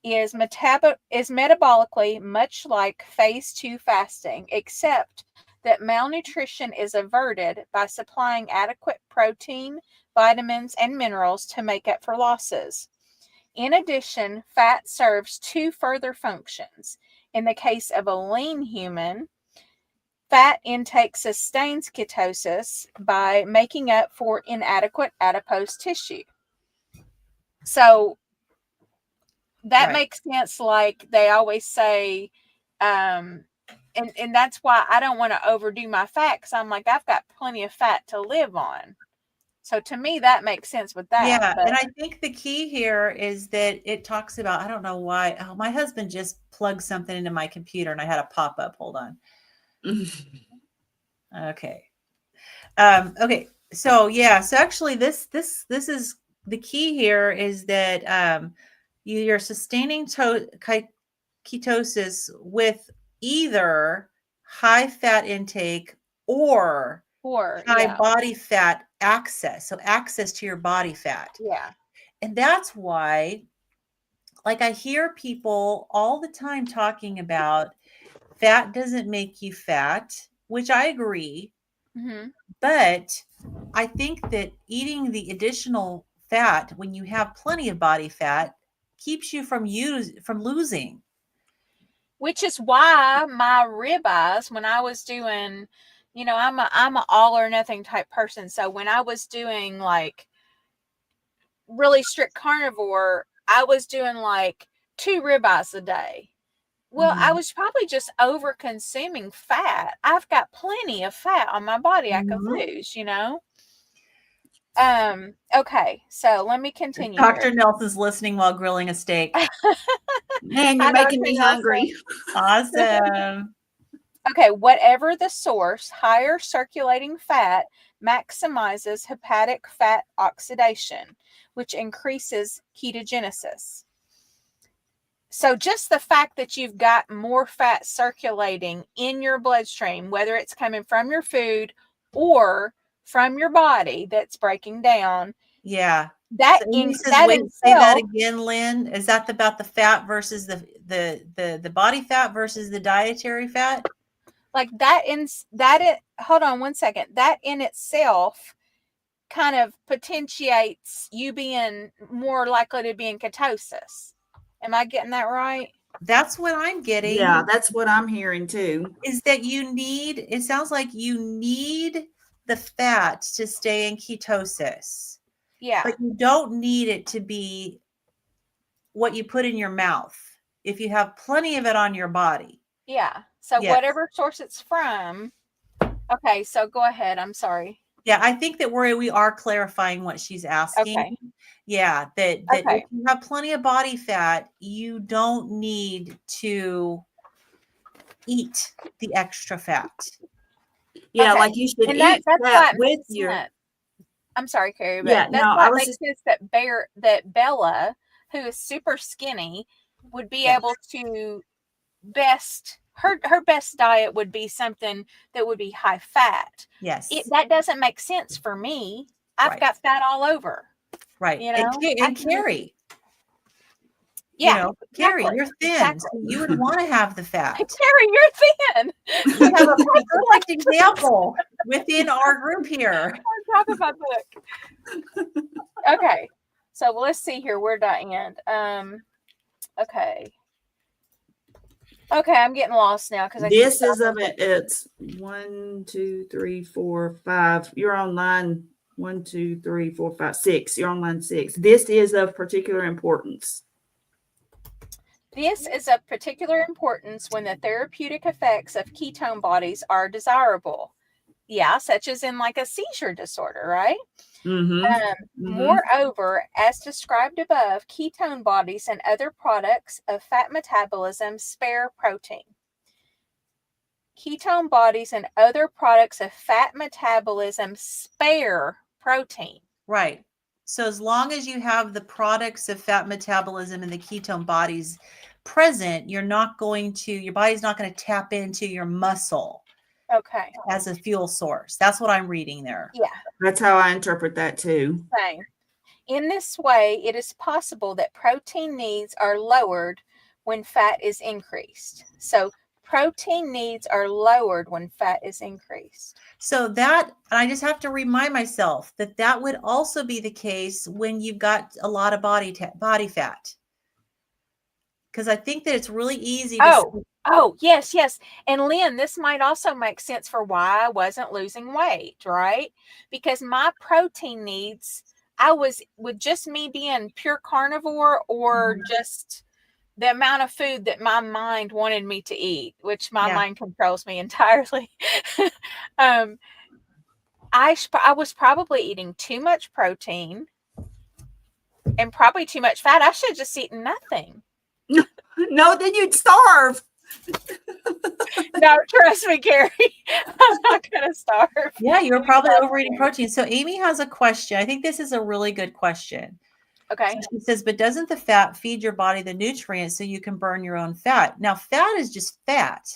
is metabolically much like phase 2 fasting, except that malnutrition is averted by supplying adequate protein, vitamins, and minerals to make up for losses. In addition, fat serves two further functions. In the case of a lean human, fat intake sustains ketosis by making up for inadequate adipose tissue. So that makes sense. Like they always say, and that's why I don't want to overdo my fat, because I'm like, I've got plenty of fat to live on. So to me, that makes sense with that. Yeah, But and I think the key here is that it talks about, I don't know why. Oh, my husband just plugged something into my computer and I had a pop-up. Hold on. Okay. Okay. So yeah, so actually this is the key here is that you're sustaining ketosis with either high fat intake or high yeah, body fat access. So access to your body fat. yeah, And that's why, like, I hear people all the time talking about fat doesn't make you fat, which I agree. mm-hmm. But I think that eating the additional fat when you have plenty of body fat keeps you from losing. Which is why my ribeyes, when I was doing, I'm a all or nothing type person. So when I was doing like really strict carnivore, I was doing like 2 ribeyes a day. Well, I was probably just over consuming fat. I've got plenty of fat on my body I could lose, Okay, so let me continue Dr. here. Nelson's listening while grilling a steak. Man, you're Hi, making Dr. me Nelson. hungry. Awesome. Okay, whatever the source, higher circulating fat maximizes hepatic fat oxidation, which increases ketogenesis. So just the fact that you've got more fat circulating in your bloodstream, whether it's coming from your food or from your body that's breaking down. Yeah. That So in he says, that wait, say that itself, again, Lynn. Is that about the fat versus the body fat versus the dietary fat? like hold on one second. That in itself kind of potentiates you being more likely to be in ketosis. Am I getting that right? That's what I'm getting. Yeah, that's what I'm hearing too. Is that it sounds like you need the fat to stay in ketosis. Yeah. But you don't need it to be what you put in your mouth if you have plenty of it on your body. Yeah. So Yes. whatever source it's from. Okay, so go ahead. I'm sorry. Yeah, I think that we are clarifying what she's asking. Okay. Yeah, that Okay. if you have plenty of body fat, you don't need to eat the extra fat. Yeah, Okay. like you should And eat that's that why it with makes your. sense. I'm sorry, Carrie, but Yeah, that's no, why I it was makes just. sense that Bella, who is super skinny, would be Yes. able to her best diet would be something that would be high fat. Yes. That doesn't make sense for me. I've Right. got fat all over. Right. You know? And Carrie. Yeah. Carrie, Exactly. you're thin. Exactly. So you would want to have the fat. Carrie, you're thin. You have a perfect example within our group here. On top of my book. Okay. So let's see here. Where did I end? Okay. Okay, I'm getting lost now because I keep This is of stopping. it. It's 1, 2, 3, 4, 5. You're on line 1, 2, 3, 4, 5, 6. You're on line 6. This is of particular importance. This is of particular importance when the therapeutic effects of ketone bodies are desirable. Yeah, such as in like a seizure disorder, right? Moreover, as described above, ketone bodies and other products of fat metabolism spare protein. Ketone bodies and other products of fat metabolism spare protein. Right. So as long as you have the products of fat metabolism and the ketone bodies present, your body's not going to tap into your muscle Okay. as a fuel source. That's what I'm reading there. Yeah. That's how I interpret that too. Same. In this way, it is possible that protein needs are lowered when fat is increased. So protein needs are lowered when fat is increased. So that, and I just have to remind myself that would also be the case when you've got a lot of body fat. Because I think that it's really easy to Yes. And Lynn, this might also make sense for why I wasn't losing weight, right? Because my protein needs, I was with just me being pure carnivore or just the amount of food that my mind wanted me to eat, which my mind controls me entirely. I was probably eating too much protein and probably too much fat. I should have just eaten nothing. No, then you'd starve. No, trust me, Carrie. I'm not going to starve. Yeah, you're probably overeating protein. So Amy has a question. I think this is a really good question. Okay. So she says, but doesn't the fat feed your body the nutrients so you can burn your own fat? Now, fat is just fat.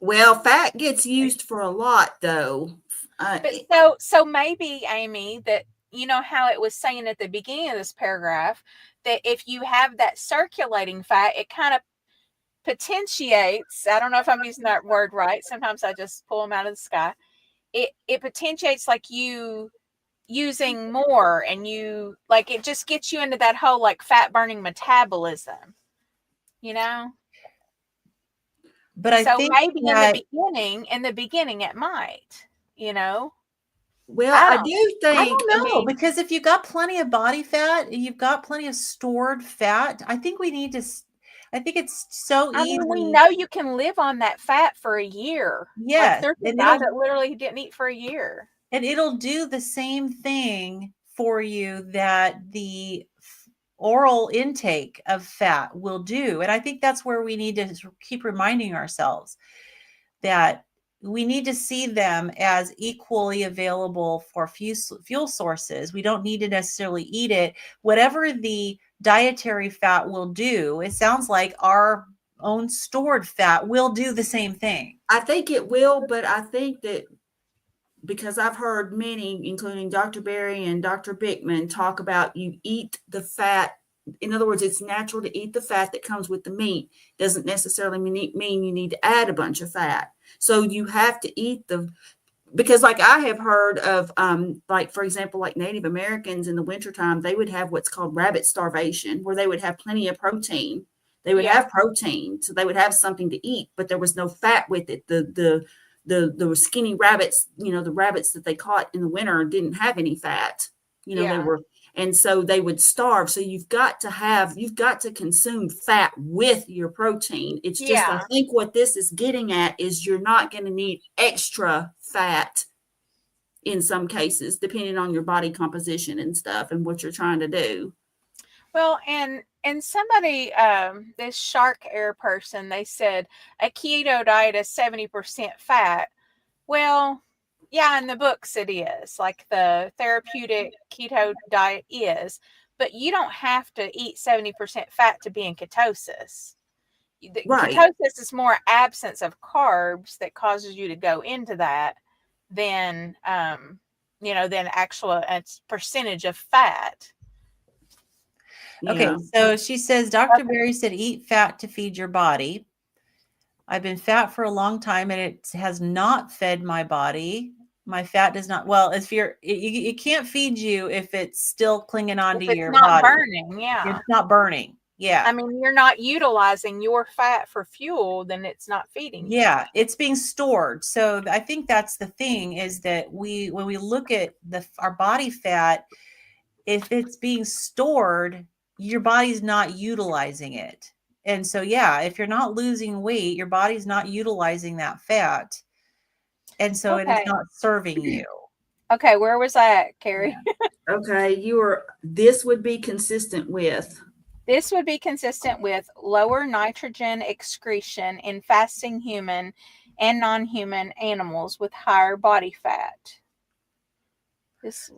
Well, fat gets used for a lot, though. But so maybe, Amy, that you know how it was saying at the beginning of this paragraph that if you have that circulating fat, it kind of potentiates. I don't know if I'm using that word right. Sometimes I just pull them out of the sky. It potentiates like you using more, and you like it just gets you into that whole like fat burning metabolism, you know. But I think maybe in the beginning it might, you know. Well, I do think. I don't know, because if you've got plenty of body fat, you've got plenty of stored fat. I think it's so easy. We know you can live on that fat for a year. Yes. Like there's a guy that literally didn't eat for a year. And it'll do the same thing for you that the oral intake of fat will do. And I think that's where we need to keep reminding ourselves that we need to see them as equally available for fuel sources. We don't need to necessarily eat it. Whatever the dietary fat will do, it sounds like our own stored fat will do the same thing. I think it will, but I think that because I've heard many, including Dr. Berry and Dr. Bickman, talk about you eat the fat. In other words, it's natural to eat the fat that comes with the meat. Doesn't necessarily mean you need to add a bunch of fat. So you have to eat because like I have heard of, like, for example, like Native Americans in the wintertime, they would have what's called rabbit starvation, where they would have plenty of protein. They would have protein, so they would have something to eat, but there was no fat with it. The skinny rabbits, the rabbits that they caught in the winter didn't have any fat. They were, and so they would starve. So you've got to consume fat with your protein. It's just, I think what this is getting at is you're not going to need extra fat in some cases, depending on your body composition and stuff and what you're trying to do. Well, and somebody, this Shark Air person, they said a keto diet is 70% fat. Well, yeah, in the books it is, like the therapeutic keto diet is, but you don't have to eat 70% fat to be in ketosis. Right. Ketosis is more absence of carbs that causes you to go into that than, than actual percentage of fat. Okay, so she says, Dr. Berry said, eat fat to feed your body. I've been fat for a long time and it has not fed my body. My fat does not, well, if it can't feed you if it's still clinging onto your body. It's not burning, yeah. It's not burning. Yeah. I mean, you're not utilizing your fat for fuel, then it's not feeding you. Yeah, it's being stored. So I think that's the thing, is that when we look at our body fat, if it's being stored, your body's not utilizing it. And so, yeah, if you're not losing weight, your body's not utilizing that fat. And so it is Okay. not serving you. Okay, where was I at, Carrie? Yeah. Okay, this would be consistent with. This would be consistent with lower nitrogen excretion in fasting human and non-human animals with higher body fat. This.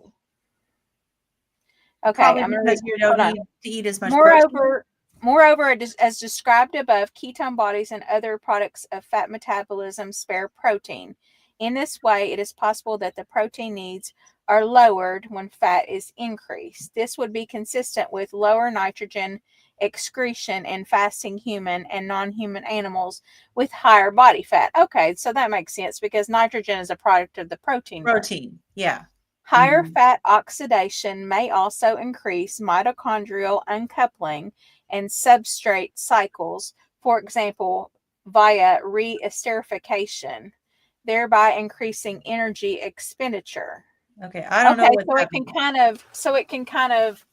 Okay, Probably I'm going to read. because you don't Hold on. need to eat as much protein. Moreover, as described above, ketone bodies and other products of fat metabolism spare protein. In this way, it is possible that the protein needs are lowered when fat is increased. This would be consistent with lower nitrogen excretion in fasting human and non-human animals with higher body fat. Okay, so that makes sense because nitrogen is a product of the protein. Protein, yeah. Higher fat oxidation may also increase mitochondrial uncoupling and substrate cycles, for example, via re-esterification, thereby increasing energy expenditure. Okay, I don't know what so that it can means. kind of,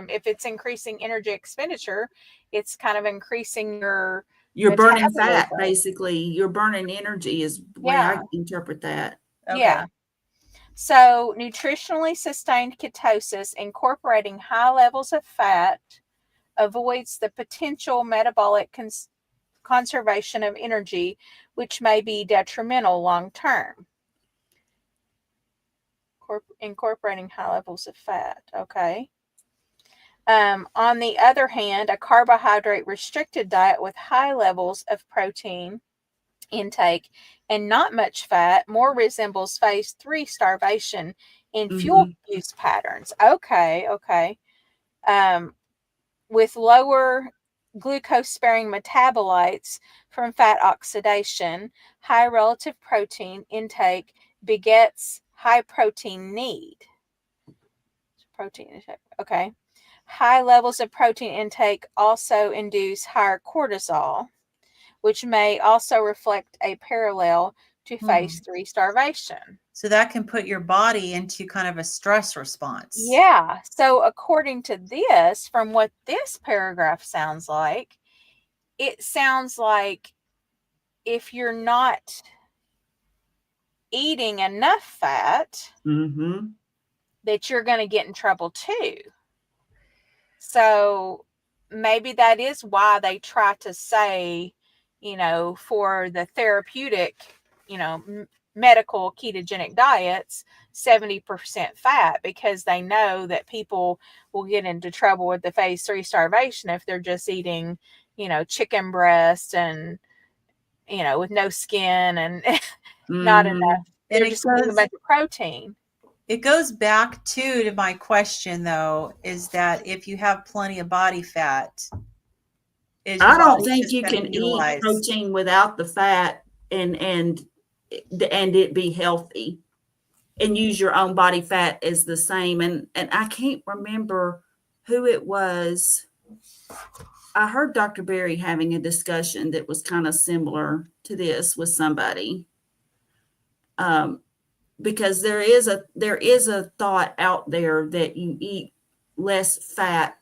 if it's increasing energy expenditure, it's kind of increasing your You're burning fat, metabolism. basically. You're burning energy is the way I interpret that. Okay. Yeah. So, nutritionally sustained ketosis, incorporating high levels of fat, avoids the potential metabolic conservation of energy, which may be detrimental long term. Incorporating high levels of fat. Okay. On the other hand, a carbohydrate restricted diet with high levels of protein intake and not much fat more resembles phase 3 starvation in fuel use patterns. Okay. With lower glucose sparing metabolites from fat oxidation, high relative protein intake begets high protein need. Protein intake. Okay. High levels of protein intake also induce higher cortisol, which may also reflect a parallel to phase 3 starvation. So that can put your body into kind of a stress response. Yeah. So according to this, from what this paragraph sounds like, it sounds like if you're not eating enough fat, that you're going to get in trouble too. So maybe that is why they try to say, for the therapeutic, medical ketogenic diets, 70% fat, because they know that people will get into trouble with the phase 3 starvation if they're just eating, chicken breast and, with no skin and not enough. They're just eating a bunch of protein. It goes back to my question, though, is that if you have plenty of body fat, I don't think you can eat protein without the fat and it be healthy and use your own body fat as the same. And I can't remember who it was. I heard Dr. Berry having a discussion that was kind of similar to this with somebody. Because there is a thought out there that you eat less fat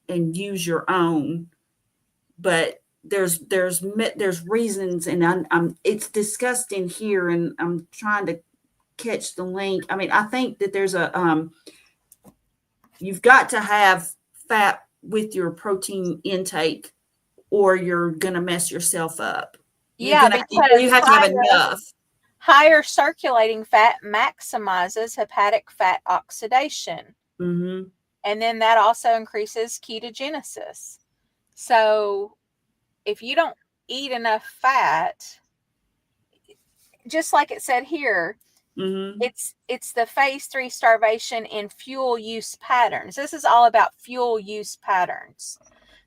and use your own, but there's reasons, and I'm it's discussed in here, and I'm trying to catch the link. I mean, I think that there's you've got to have fat with your protein intake, or you're gonna mess yourself up. You have to have enough. Higher circulating fat maximizes hepatic fat oxidation. And then that also increases ketogenesis. So if you don't eat enough fat, just like it said here, it's the phase 3 starvation in fuel use patterns. This is all about fuel use patterns.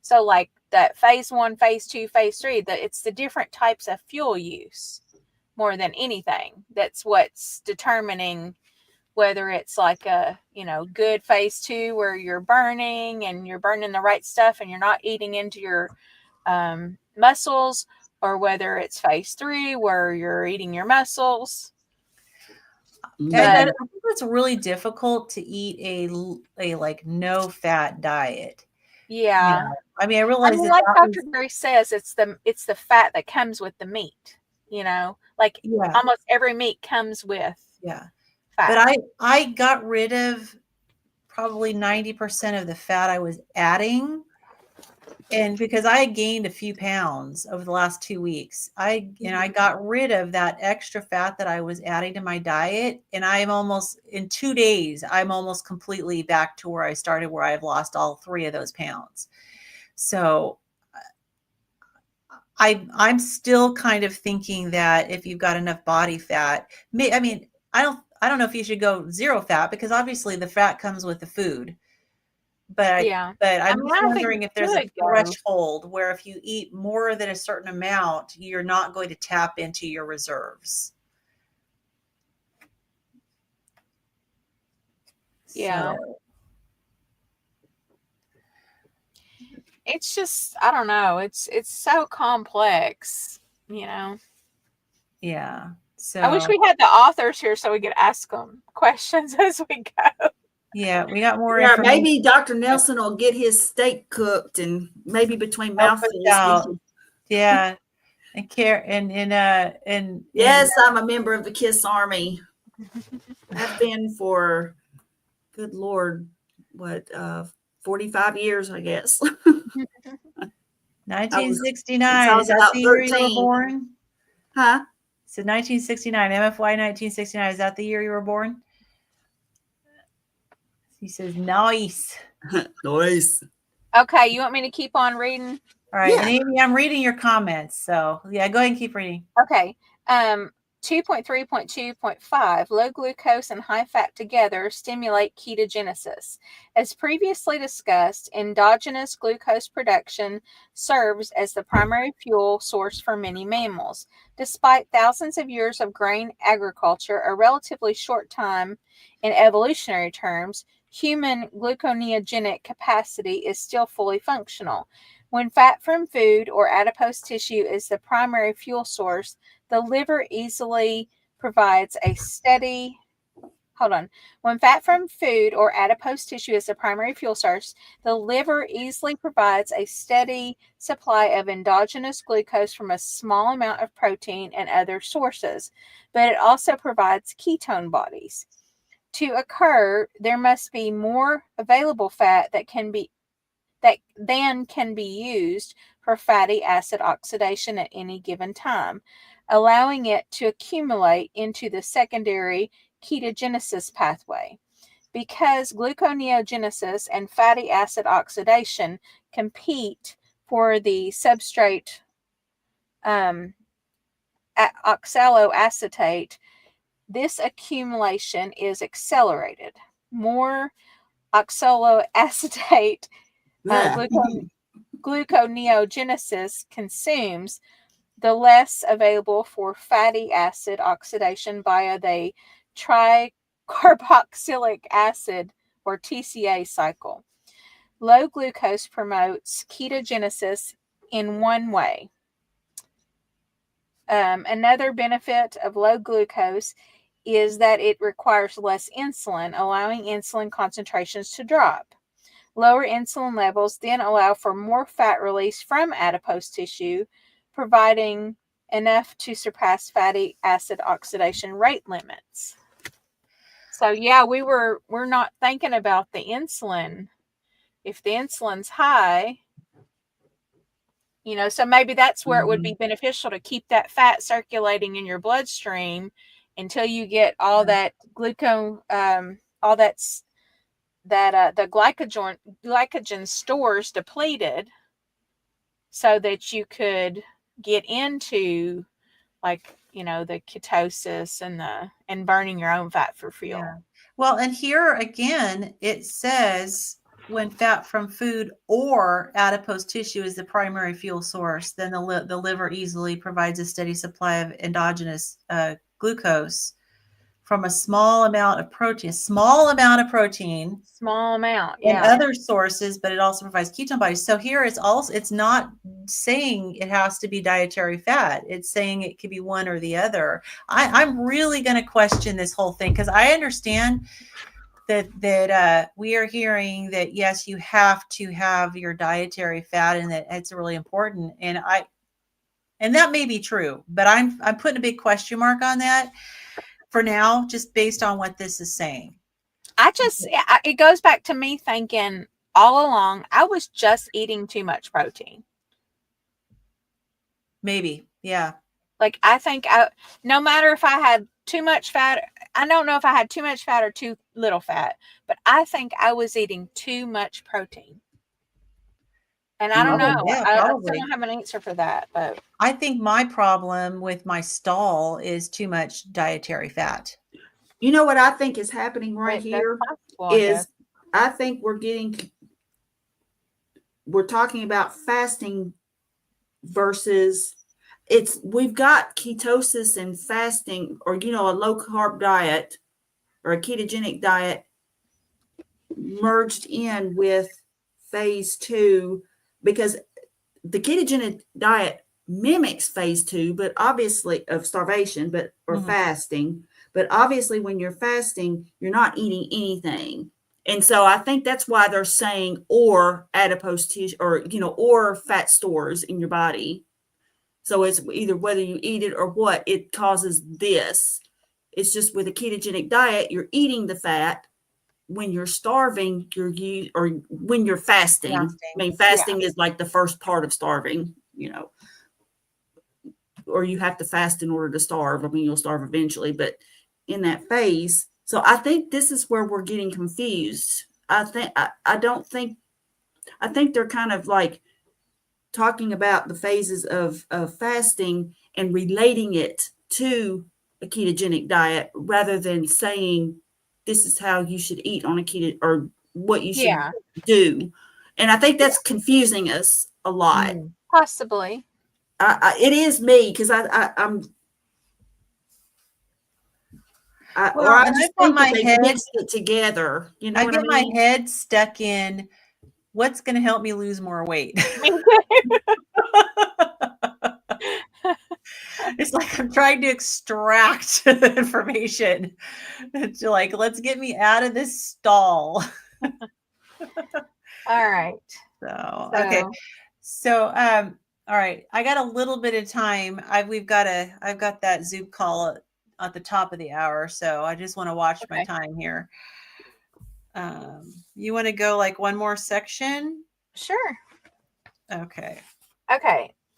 So like that phase 1, phase 2, phase 3, it's the different types of fuel use more than anything. That's what's determining whether it's like a, good phase 2 where you're burning and you're burning the right stuff and you're not eating into your muscles, or whether it's phase 3 where you're eating your muscles. I think it's really difficult to eat a like no fat diet. Yeah. I mean, I realize like Dr. Gary says, it's the fat that comes with the meat, like almost every meat comes with fat. But I got rid of probably 90% of the fat I was adding. And because I gained a few pounds over the last 2 weeks, I got rid of that extra fat that I was adding to my diet. And I'm almost, in 2 days, I'm almost completely back to where I started, where I've lost all 3 of those pounds. So I'm still kind of thinking that if you've got enough body fat, I mean, I don't know if you should go 0 fat, because obviously the fat comes with the food. But I'm just wondering if there's a threshold where if you eat more than a certain amount, you're not going to tap into your reserves. Yeah. So. It's just, I don't know. It's so complex, Yeah. So I wish we had the authors here so we could ask them questions as we go. Yeah, we got more information. Maybe Dr. Nelson will get his steak cooked, and maybe between mouthfuls. Yeah. And yes, I'm a member of the KISS Army. I've been for, good Lord, 45 years, I guess. 1969. Is that the year you were born? Huh? So 1969, MFY 1969. Is that the year you were born? He says, nice. Nice. Okay, you want me to keep on reading? All right. Yeah. And Amy, I'm reading your comments. So yeah, go ahead and keep reading. Okay. 2.3.2.5, low glucose and high fat together stimulate ketogenesis. As previously discussed, endogenous glucose production serves as the primary fuel source for many mammals. Despite thousands of years of grain agriculture, a relatively short time in evolutionary terms, human gluconeogenic capacity is still fully functional. When fat from food or adipose tissue is the primary fuel source, the liver easily provides a steady. When fat from food or adipose tissue is the primary fuel source, the liver easily provides a steady supply of endogenous glucose from a small amount of protein and other sources, but it also provides ketone bodies. To occur, there must be more available fat than can be used for fatty acid oxidation at any given time, allowing it to accumulate into the secondary ketogenesis pathway. Because gluconeogenesis and fatty acid oxidation compete for the substrate oxaloacetate, this accumulation is accelerated. More oxaloacetate gluconeogenesis consumes, the less available for fatty acid oxidation via the tricarboxylic acid or TCA cycle. Low glucose promotes ketogenesis in one way. Another benefit of low glucose is that it requires less insulin, allowing insulin concentrations to drop. Lower insulin levels then allow for more fat release from adipose tissue, providing enough to surpass fatty acid oxidation rate limits. So yeah, we're not thinking about the insulin. If the insulin's high, so maybe that's where it would be beneficial to keep that fat circulating in your bloodstream until you get all that glucose, all that's the glycogen stores depleted, so that you could get into the ketosis and burning your own fat for fuel. Yeah. Well, and here again, it says when fat from food or adipose tissue is the primary fuel source, then the liver easily provides a steady supply of endogenous glucose from a small amount of protein, small amount, and yeah. other sources, but it also provides ketone bodies. So here it's not saying it has to be dietary fat. It's saying it could be one or the other. I'm really going to question this whole thing, because I understand that we are hearing that, yes, you have to have your dietary fat and that it's really important. And that may be true, but I'm putting a big question mark on that for now, just based on what this is saying. It goes back to me thinking all along, I was just eating too much protein. Maybe. Yeah. Like, I think no matter if I had too much fat, I don't know if I had too much fat or too little fat, but I think I was eating too much protein. And I don't know. Yeah, I still probably. don't have an answer for that, but I think my problem with my stall is too much dietary fat. You know what I think is happening right that's here possible, I is guess. I think we're talking about fasting versus we've got ketosis and fasting, or a low carb diet or a ketogenic diet merged in with phase 2, because the ketogenic diet mimics phase 2, but obviously of starvation, or fasting. But obviously when you're fasting, you're not eating anything. And so I think that's why they're saying, or adipose tissue, or fat stores in your body. So it's either whether you eat it or what, it causes this. It's just with a ketogenic diet, you're eating the fat. When you're starving, or when you're fasting. I mean, fasting is like the first part of starving, or you have to fast in order to starve. I mean, you'll starve eventually, but in that phase. So I think this is where we're getting confused. I think they're kind of like talking about the phases of fasting and relating it to a ketogenic diet, rather than saying this is how you should eat on a keto, or what you should do. And I think that's confusing us a lot. Possibly. It is me, because I'm. I just think that they mixed it together. You know I what get I mean? my head stuck in what's going to help me lose more weight. It's like I'm trying to extract the information. It's like, let's get me out of this stall. All right. So okay. So all right. I got a little bit of time. I've got that Zoom call at the top of the hour. So I just want to watch my time here. You want to go like one more section? Sure. Okay.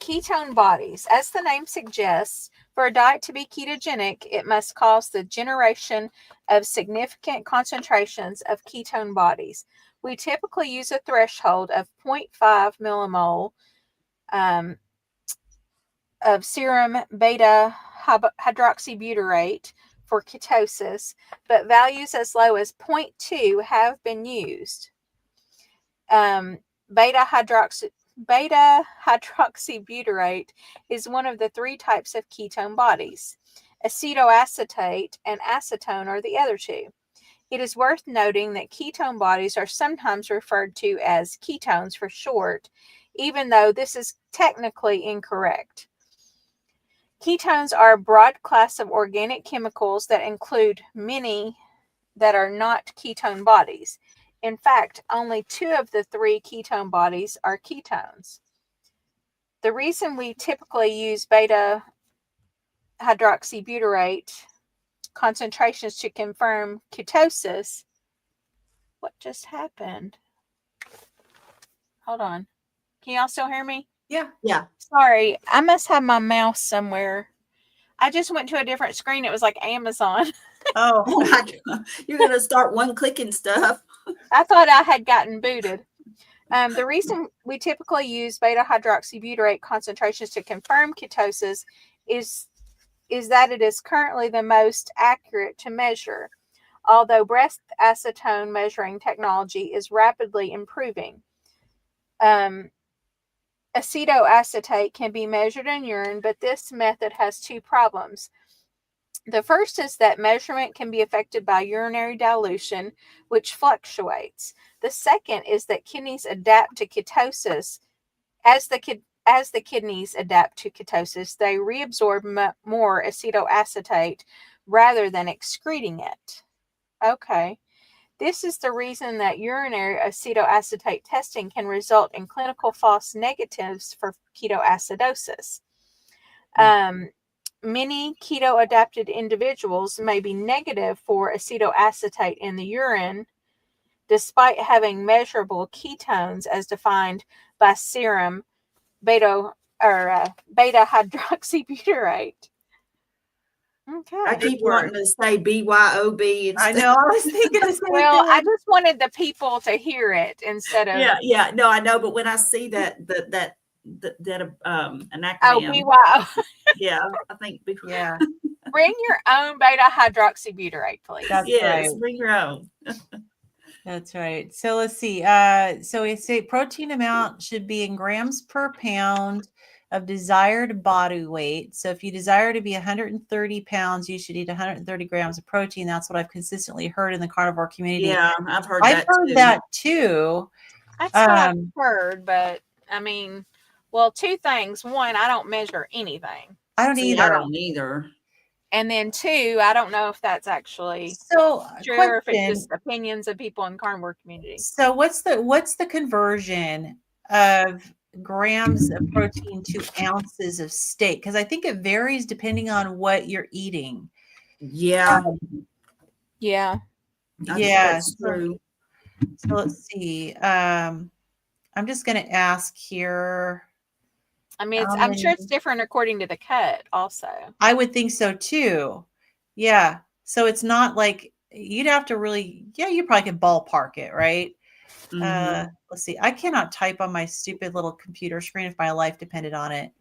Ketone bodies. As the name suggests, for a diet to be ketogenic, it must cause the generation of significant concentrations of ketone bodies. We typically use a threshold of 0.5 millimole of serum beta hydroxybutyrate for ketosis, but values as low as 0.2 have been used. Beta hydroxybutyrate is one of the 3 types of ketone bodies. Acetoacetate and acetone are the other 2. It is worth noting that ketone bodies are sometimes referred to as ketones for short, even though this is technically incorrect. Ketones are a broad class of organic chemicals that include many that are not ketone bodies. In fact, only 2 of the 3 ketone bodies are ketones. The reason we typically use beta hydroxybutyrate concentrations to confirm ketosis. What just happened? Hold on. Can y'all still hear me? Yeah. Sorry, I must have my mouse somewhere. I just went to a different screen. It was like Amazon. Oh my God. You're going to start one-clicking stuff. I thought I had gotten booted. The reason we typically use beta hydroxybutyrate concentrations to confirm ketosis is that it is currently the most accurate to measure, although breath acetone measuring technology is rapidly improving. Acetoacetate can be measured in urine, but this method has 2 problems. The first is that measurement can be affected by urinary dilution, which fluctuates. The second is that kidneys adapt to ketosis. As the kidneys adapt to ketosis, they reabsorb more acetoacetate rather than excreting it. Okay. This is the reason that urinary acetoacetate testing can result in clinical false negatives for ketoacidosis. Many keto-adapted individuals may be negative for acetoacetate in the urine, despite having measurable ketones as defined by serum beta hydroxybutyrate. Okay. I keep wanting to say BYOB I instead. know. I was thinking the same Well, I thing. just wanted the people to hear it instead of Yeah. No, I know, but when I see that an acronym, BYO. yeah, I think Yeah, Bring your own beta hydroxybutyrate, please. that's yes, right. bring your own. That's right. So let's see. So we say protein amount should be in grams per pound of desired body weight. So if you desire to be 130 pounds, you should eat 130 grams of protein. That's what I've consistently heard in the carnivore community. Yeah, I've heard that too. That's what I've heard, but I mean, well, two things. One, I don't measure anything. I don't See, either. I don't either. And then two, I don't know if that's actually So true or if it's just opinions of people in the carnivore community. So what's the conversion of grams of protein to ounces of steak? Because I think it varies depending on what you're eating. Yeah. Yeah. I think that's true. So let's see. I'm just going to ask here. I mean, I'm sure it's different according to the cut also. I would think so too. Yeah. So it's not like you'd have to really, you probably could ballpark it, right? Mhm. Let's see. I cannot type on my stupid little computer screen if my life depended on it.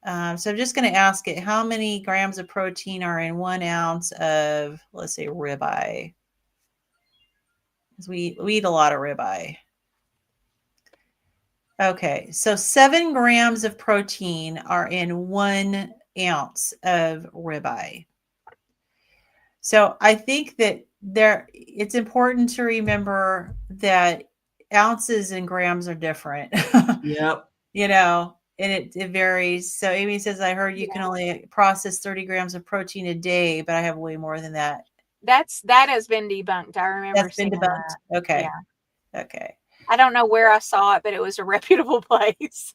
So I'm just going to ask it, how many grams of protein are in 1 ounce of, let's say, ribeye? Because we eat a lot of ribeye. Okay, so 7 grams of protein are in 1 ounce of ribeye. So I think that it's important to remember that ounces and grams are different. Yep. And it varies. So Amy says, I heard you can only process 30 grams of protein a day, but I have way more than that. That has been debunked. I remember That's been debunked. that. Okay. Yeah. Okay. I don't know where I saw it, but it was a reputable place.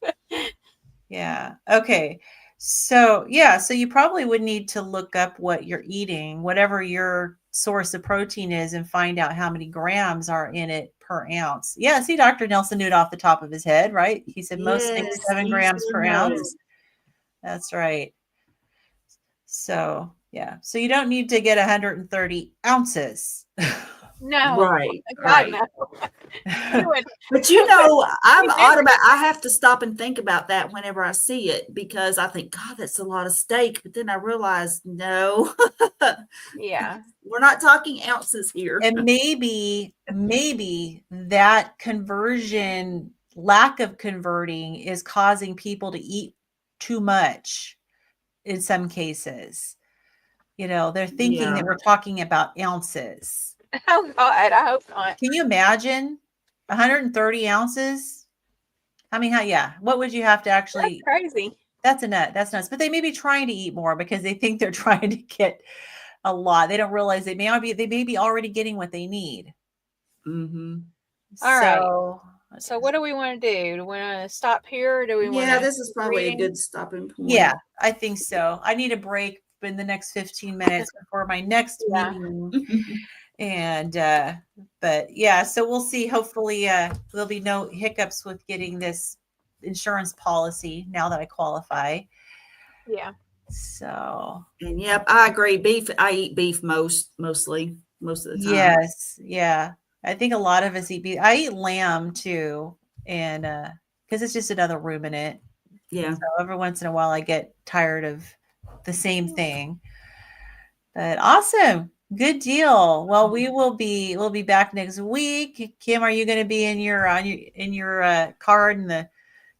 Yeah. Okay. So so you probably would need to look up what you're eating, whatever your source of protein is, and find out how many grams are in it per ounce. Yeah. See, Dr. Nelson knew it off the top of his head, right? He said most things 7 grams per ounce. That's right. So so you don't need to get 130 ounces. No. Right. God, Right. no. But I have to stop and think about that whenever I see it, because I think, God, that's a lot of steak. But then I realize, no. Yeah. We're not talking ounces here. And maybe that lack of converting is causing people to eat too much in some cases. They're thinking that we're talking about ounces. Oh God, I hope not. Can you imagine 130 ounces? What would you have to actually? That's crazy. That's nuts. But they may be trying to eat more because they think they're trying to get a lot. They don't realize they may be already getting what they need. Mm-hmm. All right. So what do we want to do? Do we want to stop here? Or do we want to? Yeah, this is probably a good stopping point. Yeah, I think so. I need a break in the next 15 minutes before my next meeting. And so we'll see. Hopefully there'll be no hiccups with getting this insurance policy now that I qualify. Yeah. So, and yep, I agree. I eat beef mostly most of the time. Yes. Yeah. I think a lot of us eat beef. I eat lamb too. And because it's just another ruminant. Yeah. So every once in a while I get tired of the same thing. But awesome. Good deal. Well, we'll be back next week. Kim, are you going to be in your car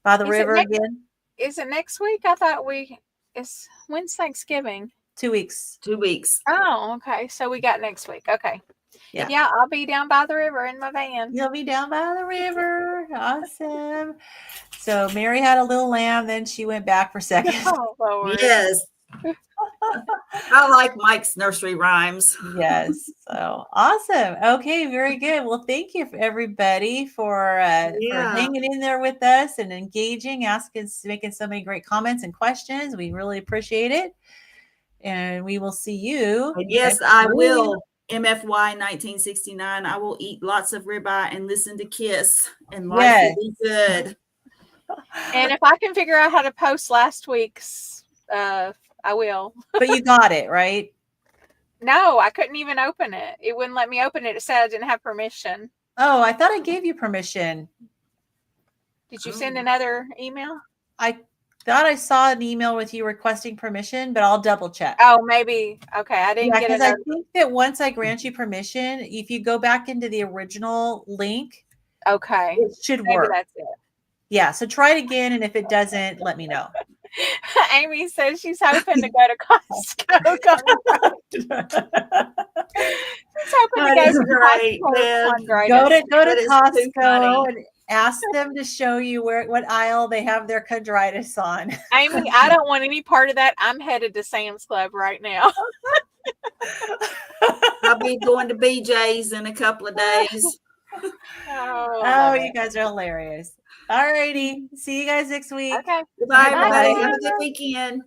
by the river again? Is it next week? I thought when's Thanksgiving? 2 weeks. 2 weeks. Oh, okay. So we got next week. Okay. Yeah. Yeah, I'll be down by the river in my van. You'll be down by the river. Awesome. So Mary had a little lamb, then she went back for seconds. Oh, Lord. Yes. I like Mike's nursery rhymes. Yes. So awesome. Okay, very good. Well, thank you everybody for hanging in there with us and engaging, asking, making so many great comments and questions. We really appreciate it. And we will see you. And yes, I will. MFY 1969. I will eat lots of ribeye and listen to Kiss, and life will be good. And if I can figure out how to post last week's, I will. But you got it, right? No, I couldn't even open it. It wouldn't let me open it. It said I didn't have permission. Oh, I thought I gave you permission. Did you send another email? I thought I saw an email with you requesting permission, but I'll double check. Oh, maybe. Okay, I didn't get it. I think that once I grant you permission, if you go back into the original link, okay, it should work. That's it. Yeah, so try it again, and if it doesn't, let me know. Amy says she's hoping to go to Costco. She's hoping to go to Costco. Go to Costco and ask them to show you what aisle they have their chondritis on. Amy, I don't want any part of that. I'm headed to Sam's Club right now. I'll be going to BJ's in a couple of days. Oh, you guys are hilarious. All righty. See you guys next week. Okay. Goodbye, everybody. Have a good weekend.